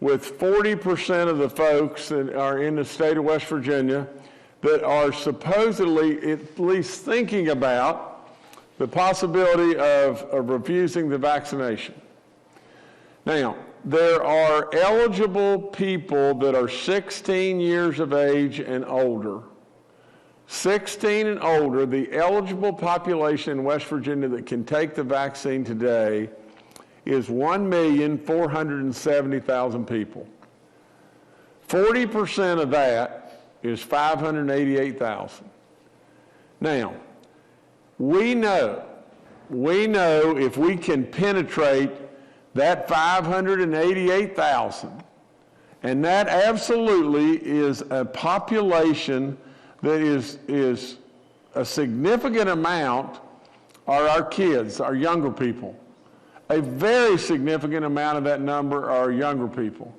with 40% of the folks that are in the state of West Virginia that are supposedly at least thinking about the possibility of refusing the vaccination. Now, there are eligible people that are 16 years of age and older. 16 and older, the eligible population in West Virginia that can take the vaccine today is 1,470,000 people. 40% of that is 588,000. Now, we know if we can penetrate that 588,000, and that absolutely is a population that is a significant amount are our kids, our younger people. A very significant amount of that number are younger people.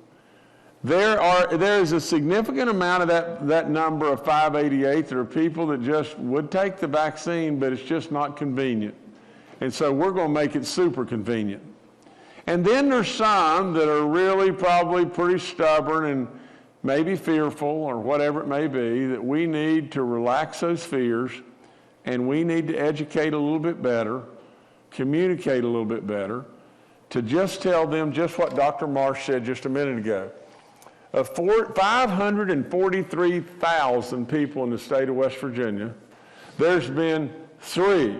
There is a significant amount of that number of 588 that are people that just would take the vaccine, but it's just not convenient. And so we're going to make it super convenient. And then there's some that are really probably pretty stubborn and maybe fearful or whatever it may be, that we need to relax those fears, and we need to educate a little bit better, communicate a little bit better, to just tell them just what Dr. Marsh said just a minute ago. Of 543,000 people in the state of West Virginia, there's been three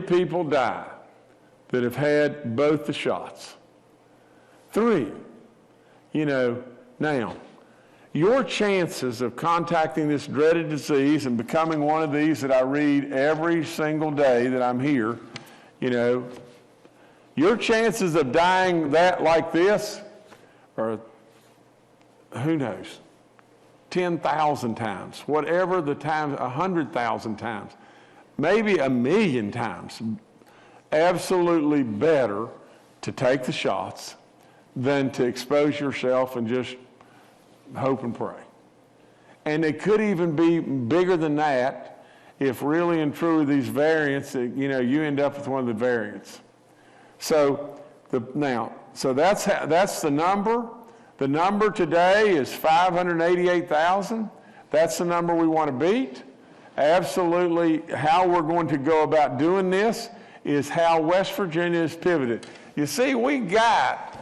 people die that have had both the shots. 3. Now, your chances of contacting this dreaded disease and becoming one of these that I read every single day that I'm here, you know, your chances of dying that like this are, who knows, 10,000 times, whatever the times, 100,000 times, maybe 1,000,000 times, absolutely better to take the shots than to expose yourself and just hope and pray. And it could even be bigger than that if really and truly these variants, you know, you end up with one of the variants. So that's the number. The number today is 588,000. That's the number we want to beat. Absolutely, how we're going to go about doing this is how West Virginia is pivoted. You see, we got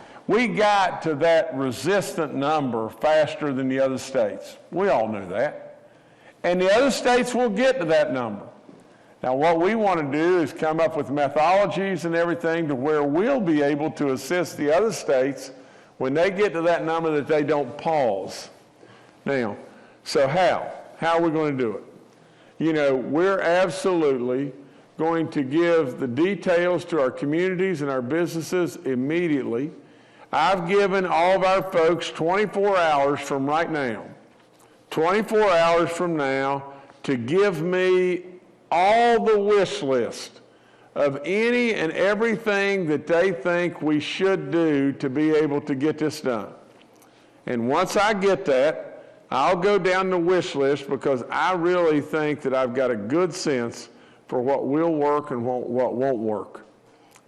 to that resistant number faster than the other states. We all knew that. And the other states will get to that number. Now, what we want to do is come up with methodologies and everything to where we'll be able to assist the other states when they get to that number that they don't pause. Now, so how? How are we going to do it? You know, we're absolutely going to give the details to our communities and our businesses immediately. I've given all of our folks 24 hours from right now, 24 hours from now, to give me all the wish list of any and everything that they think we should do to be able to get this done. And once I get that, I'll go down the wish list because I really think that I've got a good sense for what will work and what won't work.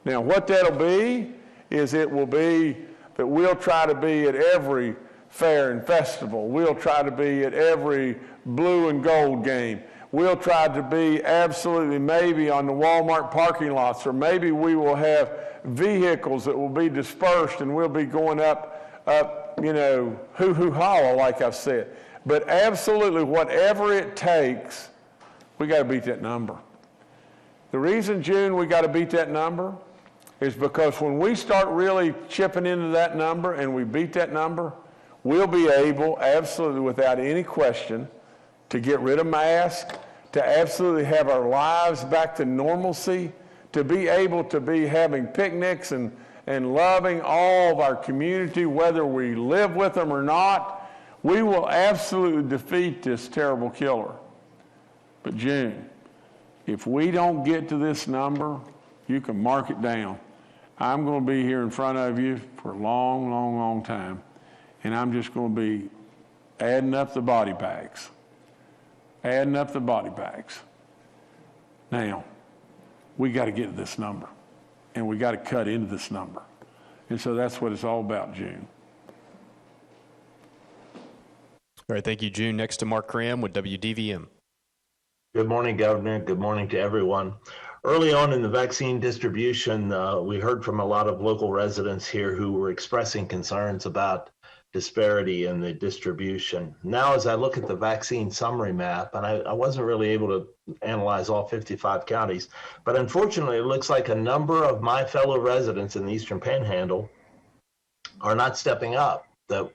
Now, what that'll be is it will be that we'll try to be at every fair and festival. We'll try to be at every blue and gold game. We'll try to be absolutely maybe on the Walmart parking lots, or maybe we will have vehicles that will be dispersed and we'll be going up, you know, hoo-hoo holla, like I've said. But absolutely, whatever it takes, we got to beat that number. The reason, June, we got to beat that number is because when we start really chipping into that number and we beat that number, we'll be able, absolutely without any question, to get rid of masks, to absolutely have our lives back to normalcy, to be able to be having picnics and loving all of our community, whether we live with them or not. We will absolutely defeat this terrible killer. But June, if we don't get to this number, you can mark it down. I'm going to be here in front of you for a long, long, long time, and I'm just going to be adding up the body bags. Adding up the body bags. Now, we got to get to this number, and we got to cut into this number. And so that's what it's all about, June. All right, thank you, June. Next to Mark Cram with WDVM. Good morning, Governor. Good morning to everyone. Early on in the vaccine distribution, we heard from a lot of local residents here who were expressing concerns about disparity in the distribution. Now, as I look at the vaccine summary map, and I wasn't really able to analyze all 55 counties, but unfortunately, it looks like a number of my fellow residents in the Eastern Panhandle are not stepping up, that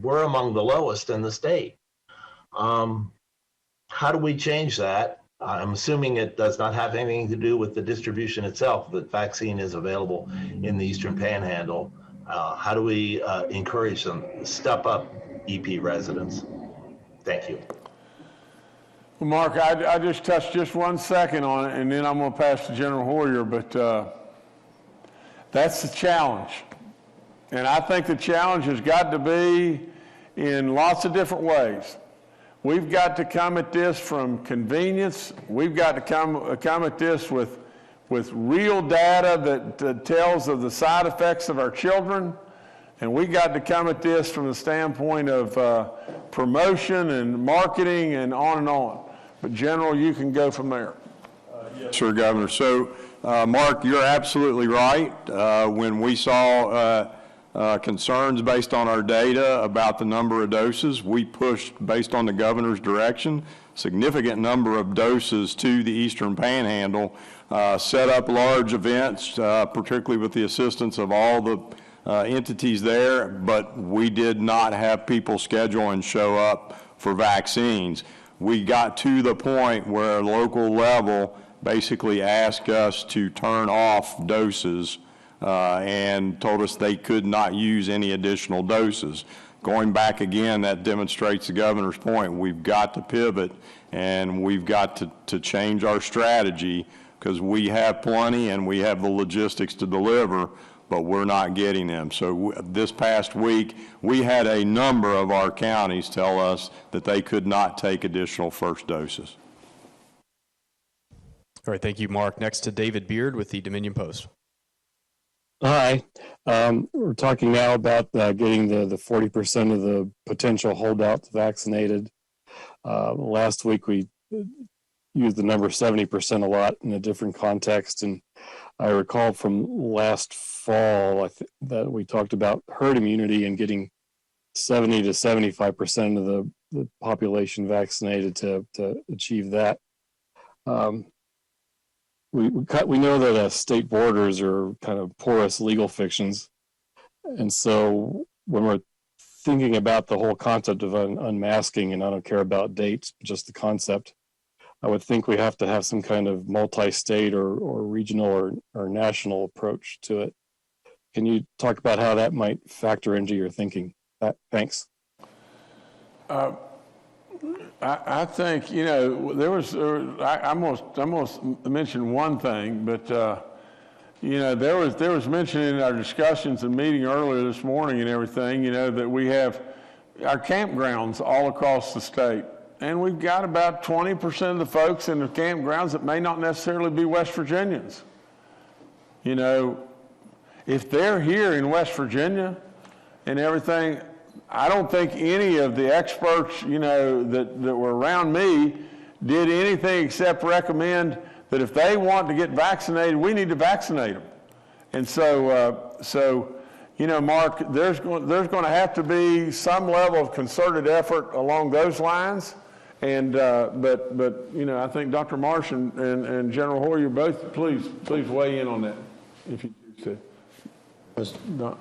we're among the lowest in the state. How do we change that? I'm assuming it does not have anything to do with the distribution itself, that vaccine is available in the Eastern Panhandle. How do we encourage them to step up, EP residents? Thank you. Well, Mark, I just touched just 1 second on it, and then I'm going to pass to General Hoyer, but that's the challenge. And I think the challenge has got to be in lots of different ways. We've got to come at this from convenience. We've got to come at this with real data that tells of the side effects of our children. And we got to come at this from the standpoint of promotion and marketing and on and on. But General, you can go from there. Yes, sir, Governor. So, Mark, you're absolutely right. When we saw concerns based on our data about the number of doses, we pushed, based on the governor's direction, significant number of doses to the Eastern Panhandle, set up large events, particularly with the assistance of all the entities there, but we did not have people schedule and show up for vaccines. We got to the point where local level basically asked us to turn off doses and told us they could not use any additional doses. Going back again, that demonstrates the governor's point. We've got to pivot and we've got to change our strategy, because we have plenty and we have the logistics to deliver, but we're not getting them. So this past week, we had a number of our counties tell us that they could not take additional first doses. All right, thank you, Mark. Next to David Beard with the Dominion Post. Hi. We're talking now about getting the 40% of the potential holdouts vaccinated. Last week we used the number 70% a lot in a different context, and I recall from last fall that we talked about herd immunity and getting 70 to 75% of the population vaccinated to achieve that. We know that state borders are kind of porous legal fictions, and so when we're thinking about the whole concept of unmasking, and I don't care about dates, just the concept, I would think we have to have some kind of multi-state or regional or national approach to it. Can you talk about how that might factor into your thinking? Thanks. I think, you know, I almost mentioned one thing, but, you know, there was mention in our discussions and meeting earlier this morning and everything, you know, that we have our campgrounds all across the state. And we've got about 20% of the folks in the campgrounds that may not necessarily be West Virginians. You know, if they're here in West Virginia and everything, I don't think any of the experts, you know, that were around me did anything except recommend that if they want to get vaccinated, we need to vaccinate them. And so, you know, Mark, there's going to have to be some level of concerted effort along those lines. And but you know, I think Dr. Marsh and General Hoyer both please weigh in on that if you choose to.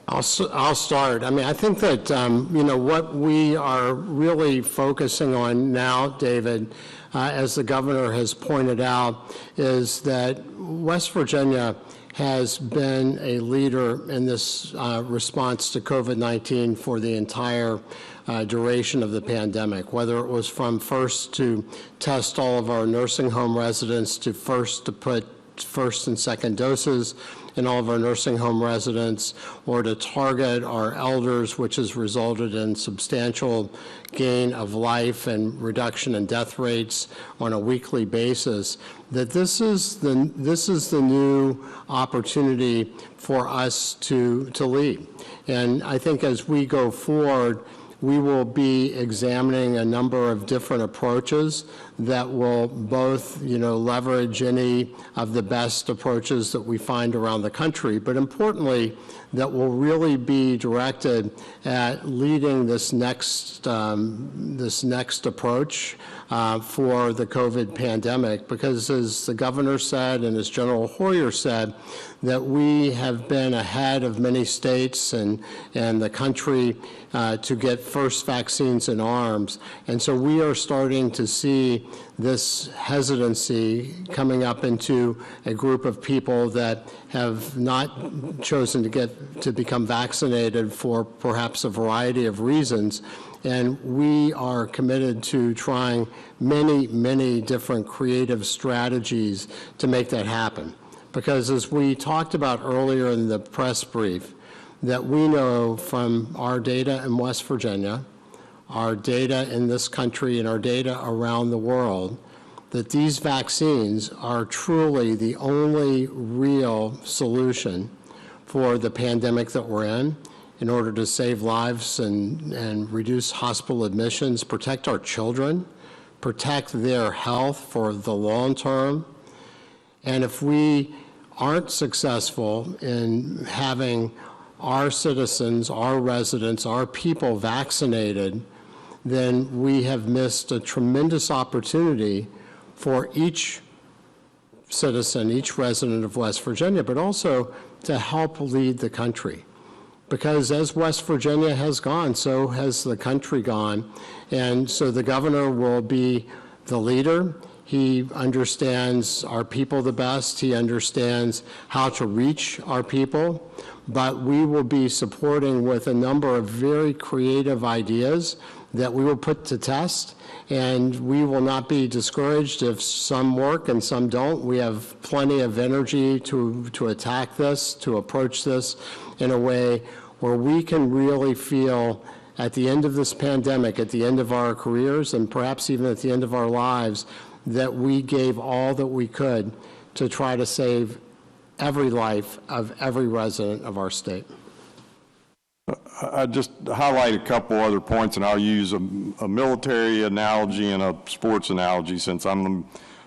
I'll start. I mean, I think that, you know, what we are really focusing on now, David, as the governor has pointed out, is that West Virginia has been a leader in this response to COVID-19 for the entire duration of the pandemic, whether it was from first to test all of our nursing home residents to put first and second doses in all of our nursing home residents, or to target our elders, which has resulted in substantial gain of life and reduction in death rates on a weekly basis, that this is the new opportunity for us to lead. And I think as we go forward, we will be examining a number of different approaches that will both, you know, leverage any of the best approaches that we find around the country, but importantly, that will really be directed at leading this next approach for the COVID pandemic, because as the governor said and as General Hoyer said, that we have been ahead of many states and the country to get first vaccines in arms. And so we are starting to see this hesitancy coming up into a group of people that have not chosen to become vaccinated for perhaps a variety of reasons. And we are committed to trying many, many different creative strategies to make that happen. Because as we talked about earlier in the press brief, that we know from our data in West Virginia, our data in this country, and our data around the world, that these vaccines are truly the only real solution for the pandemic that we're in order to save lives and reduce hospital admissions, protect our children, protect their health for the long term. And if we aren't successful in having our citizens, our residents, our people vaccinated, then we have missed a tremendous opportunity for each citizen, each resident of West Virginia, but also to help lead the country. Because as West Virginia has gone, so has the country gone. And so the governor will be the leader. He understands our people the best. He understands how to reach our people. But we will be supporting with a number of very creative ideas that we will put to test. And we will not be discouraged if some work and some don't. We have plenty of energy to attack this, to approach this in a way where we can really feel at the end of this pandemic, at the end of our careers, and perhaps even at the end of our lives, that we gave all that we could to try to save every life of every resident of our state. I just highlight a couple other points, and I'll use a military analogy and a sports analogy since I'm the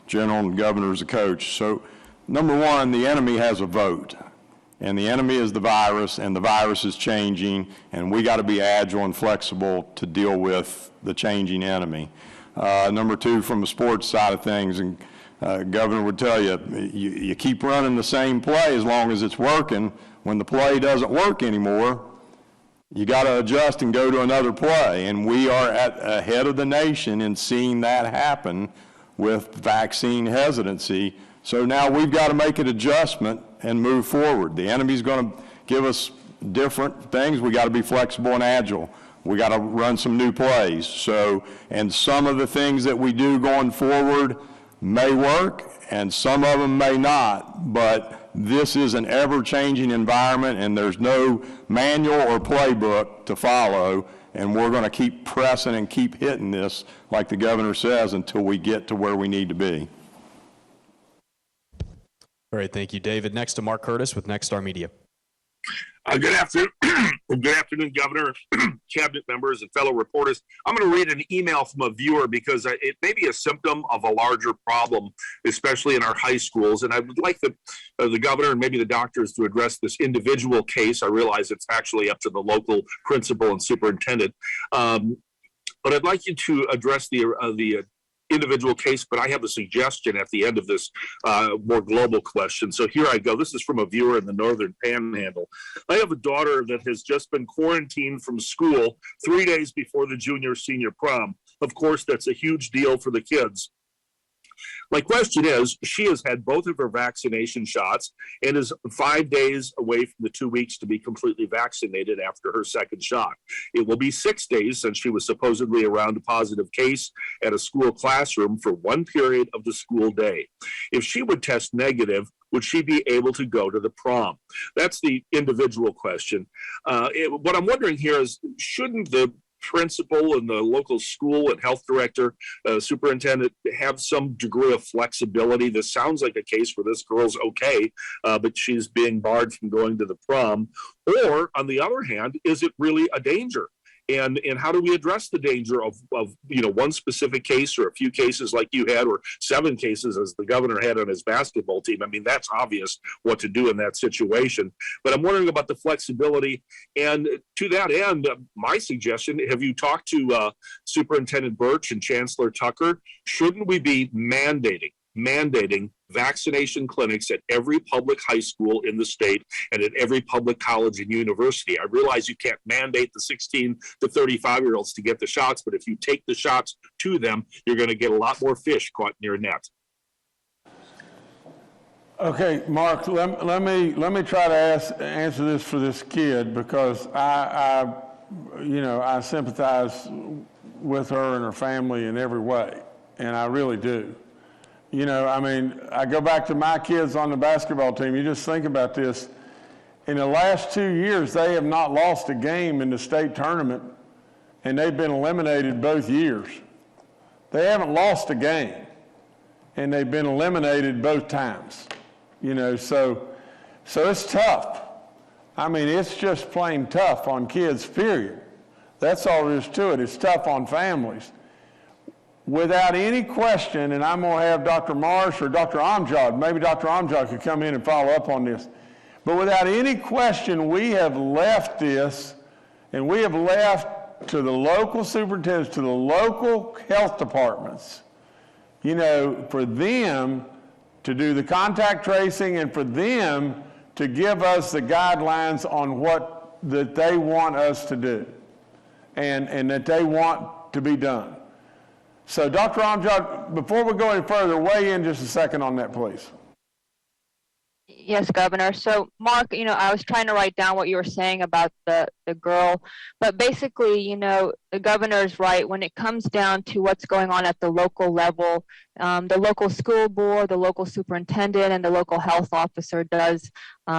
general and the governor's a coach. So, number one, the enemy has a vote, and the enemy is the virus, and the virus is changing, and we got to be agile and flexible to deal with the changing enemy. Number two, from the sports side of things, and Governor would tell you, you keep running the same play as long as it's working. When the play doesn't work anymore, you got to adjust and go to another play. And we are ahead of the nation in seeing that happen with vaccine hesitancy. So now we've got to make an adjustment and move forward. The enemy's going to give us different things. We got to be flexible and agile. We got to run some new plays. So, and some of the things that we do going forward may work and some of them may not, but this is an ever-changing environment and there's no manual or playbook to follow, and we're going to keep pressing and keep hitting this, like the governor says, until we get to where we need to be. All right, thank you, David. Next to Mark Curtis with Nexstar Media. Good afternoon. Good afternoon, Governor, cabinet members, and fellow reporters. I'm going to read an email from a viewer because it may be a symptom of a larger problem, especially in our high schools. And I would like the governor and maybe the doctors to address this individual case. I realize it's actually up to the local principal and superintendent. But I'd like you to address the individual case, but I have a suggestion at the end of this more global question. So here I go. This is from a viewer in the Northern Panhandle. I have a daughter that has just been quarantined from school 3 days before the junior-senior prom. Of course, that's a huge deal for the kids. My question is, she has had both of her vaccination shots and is 5 days away from the 2 weeks to be completely vaccinated after her second shot. It will be 6 days since she was supposedly around a positive case at a school classroom for one period of the school day. If she would test negative, would she be able to go to the prom? That's the individual question. What I'm wondering here is, shouldn't the principal and the local school and health director, superintendent have some degree of flexibility? This sounds like a case where this girl's okay, but she's being barred from going to the prom. Or on the other hand, is it really a danger? And how do we address the danger of one specific case or a few cases like you had, or 7 cases as the governor had on his basketball team? I mean, that's obvious what to do in that situation. But I'm wondering about the flexibility. And to that end, my suggestion, have you talked to Superintendent Birch and Chancellor Tucker? Shouldn't we be mandating vaccination clinics at every public high school in the state and at every public college and university? I realize you can't mandate the 16 to 35-year-olds to get the shots, but if you take the shots to them, you're going to get a lot more fish caught in your net. Okay, Mark, let me try to answer this for this kid, because I sympathize with her and her family in every way, and I really do. I go back to my kids on the basketball team. You just think about this. In the last 2 years, they have not lost a game in the state tournament, and they've been eliminated both years. They haven't lost a game, and they've been eliminated both times. So it's tough. It's just plain tough on kids, period. That's all there is to it. It's tough on families. Without any question, and I'm going to have Dr. Marsh or Dr. Amjad, maybe Dr. Amjad could come in and follow up on this. But without any question, we have left this, and we have left to the local superintendents, to the local health departments, for them to do the contact tracing and for them to give us the guidelines on what that they want us to do and that they want to be done. So Dr. Amjad, before we go any further, weigh in just a second on that, please. Yes, Governor. So, Mark, I was trying to write down what you were saying about the girl, but basically, the governor's right. When it comes down to what's going on at the local level, the local school board, the local superintendent, and the local health officer does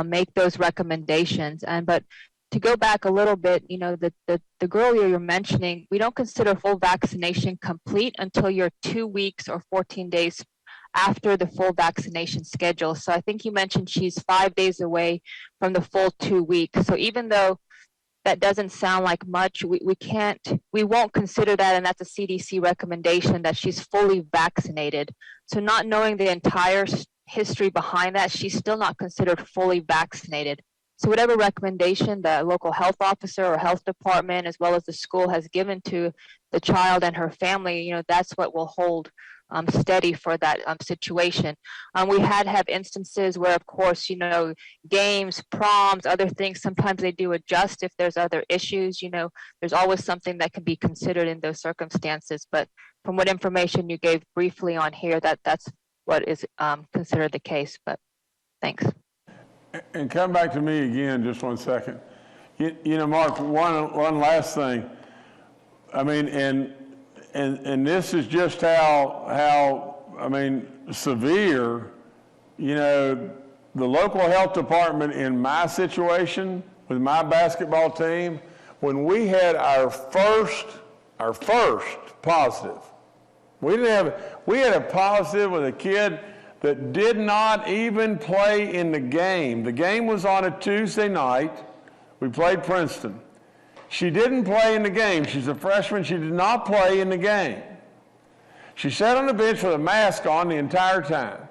make those recommendations. But to go back a little bit, the girl you're mentioning, we don't consider full vaccination complete until you're 2 weeks or 14 days after the full vaccination schedule. So I think you mentioned she's 5 days away from the full 2 weeks. So even though that doesn't sound like much, we won't consider that, and that's a CDC recommendation that she's fully vaccinated. So not knowing the entire history behind that, she's still not considered fully vaccinated. So whatever recommendation the local health officer or health department, as well as the school, has given to the child and her family, that's what will hold steady for that situation. We have instances where, of course, games, proms, other things, sometimes they do adjust if there's other issues. There's always something that can be considered in those circumstances. But from what information you gave briefly on here, that's what is considered the case. But thanks. And come back to me again just 1 second. Mark, one last thing. I mean, and this is just how severe, the local health department in my situation with my basketball team, when we had our first positive, we had a positive with a kid that did not even play in the game. The game was on a Tuesday night. We played Princeton. She didn't play in the game. She's a freshman. She did not play in the game. She sat on the bench with a mask on the entire time.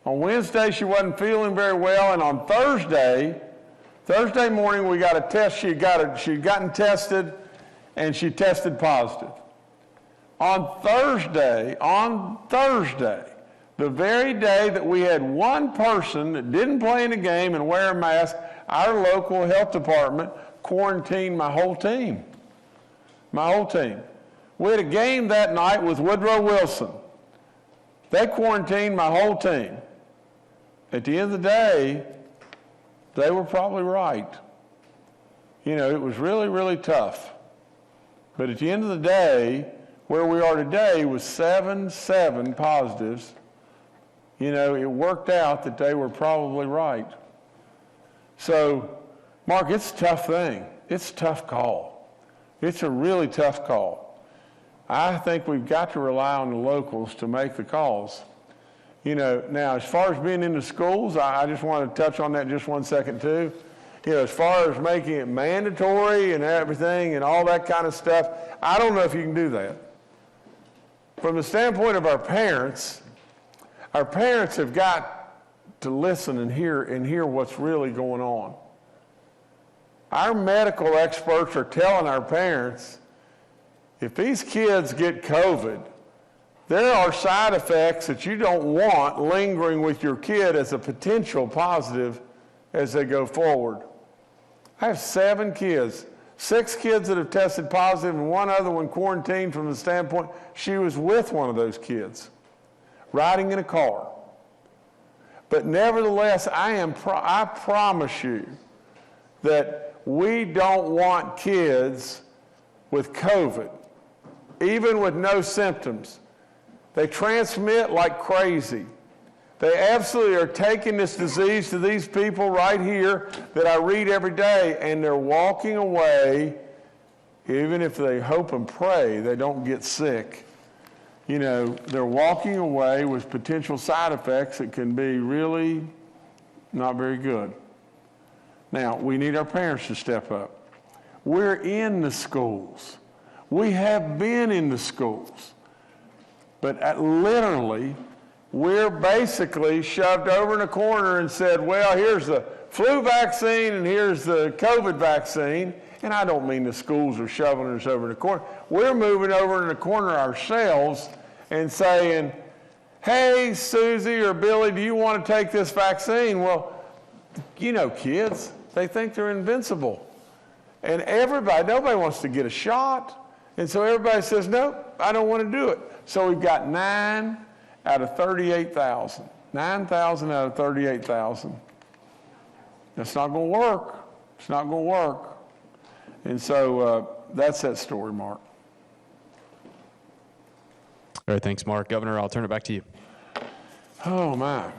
On Wednesday, she wasn't feeling very well, and on Thursday morning, we got a test. She'd gotten tested, and she tested positive. On Thursday, the very day that we had one person that didn't play in the game and wear a mask, our local health department quarantined my whole team. We had a game that night with Woodrow Wilson. They quarantined my whole team. At the end of the day, they were probably right. It was really, really tough. But at the end of the day, where we are today with 7 positives, it worked out that they were probably right. So, Mark, it's a tough thing. It's a tough call. It's a really tough call. I think we've got to rely on the locals to make the calls. Now, as far as being in the schools, I just want to touch on that just 1 second too. As far as making it mandatory and everything and all that kind of stuff, I don't know if you can do that. From the standpoint of our parents have got to listen and hear what's really going on. Our medical experts are telling our parents, if these kids get COVID, there are side effects that you don't want lingering with your kid as a potential positive as they go forward. I have 7 kids, 6 kids that have tested positive and 1 other one quarantined from the standpoint she was with one of those kids, riding in a car. But nevertheless, I promise you that we don't want kids with COVID, even with no symptoms. They transmit like crazy. They absolutely are taking this disease to these people right here that I read every day, and they're walking away, even if they hope and pray they don't get sick. They're walking away with potential side effects that can be really not very good. Now, we need our parents to step up. We're in the schools. We have been in the schools. But literally, we're basically shoved over in a corner and said, well, here's the flu vaccine and here's the COVID vaccine. And I don't mean the schools are shoving us over in the corner. We're moving over in the corner ourselves and saying, hey, Susie or Billy, do you want to take this vaccine? Well, you know, kids, they think they're invincible. And nobody wants to get a shot. And so everybody says, nope, I don't want to do it. So we've got 9 out of 38,000. 9,000 out of 38,000. That's not going to work. It's not going to work. And so that's that story, Mark. All right, thanks, Mark. Governor, I'll turn it back to you. Oh, my.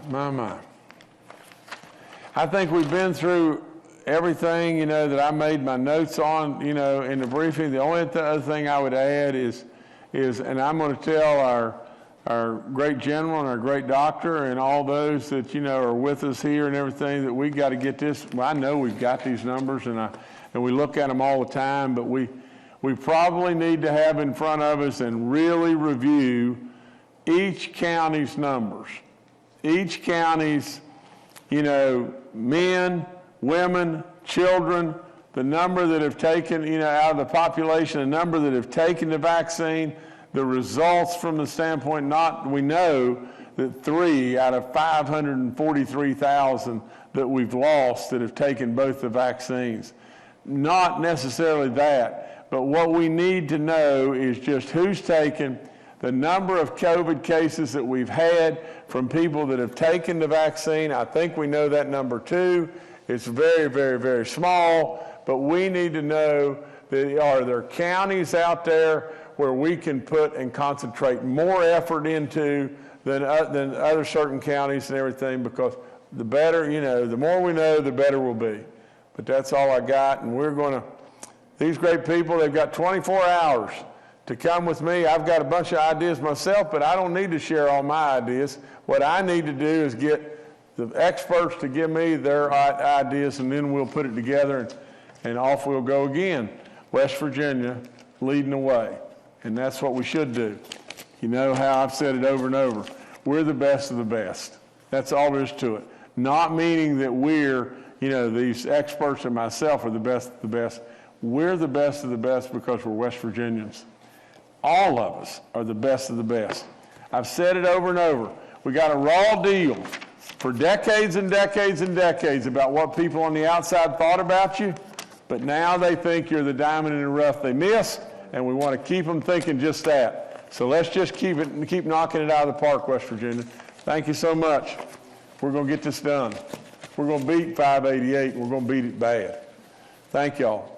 I think we've been through everything, you know, that I made my notes on, you know, in the briefing. The only other thing I would add is, and I'm going to tell our great general and our great doctor and all those that, you know, are with us here and everything, that we got to get this. Well, I know we've got these numbers and we look at them all the time, but we probably need to have in front of us and really review each county's numbers. Each county's, you know, men, women, children, the number that have taken, you know, out of the population, the number that have taken the vaccine, the results from the standpoint, we know that 3 out of 543,000 that we've lost that have taken both the vaccines. Not necessarily that, but what we need to know is just who's taken, the number of COVID cases that we've had from people that have taken the vaccine. I think we know that number too. It's very, very, very small, but we need to know that are there counties out there where we can put and concentrate more effort into than other certain counties and everything, because the better, you know, the more we know, the better we'll be. But that's all I got, and we're going to, these great people, they've got 24 hours to come with me. I've got a bunch of ideas myself, but I don't need to share all my ideas. What I need to do is get the experts to give me their ideas, and then we'll put it together, and off we'll go again. West Virginia leading the way, and that's what we should do. You know how I've said it over and over. We're the best of the best. That's all there is to it. Not meaning that we're, you know, these experts and myself are the best of the best. We're the best of the best because we're West Virginians. All of us are the best of the best. I've said it over and over. We got a raw deal for decades and decades and decades about what people on the outside thought about you, but now they think you're the diamond in the rough they missed, and we want to keep them thinking just that. So let's just keep knocking it out of the park, West Virginia. Thank you so much. We're going to get this done. We're going to beat 588. We're going to beat it bad. Thank y'all.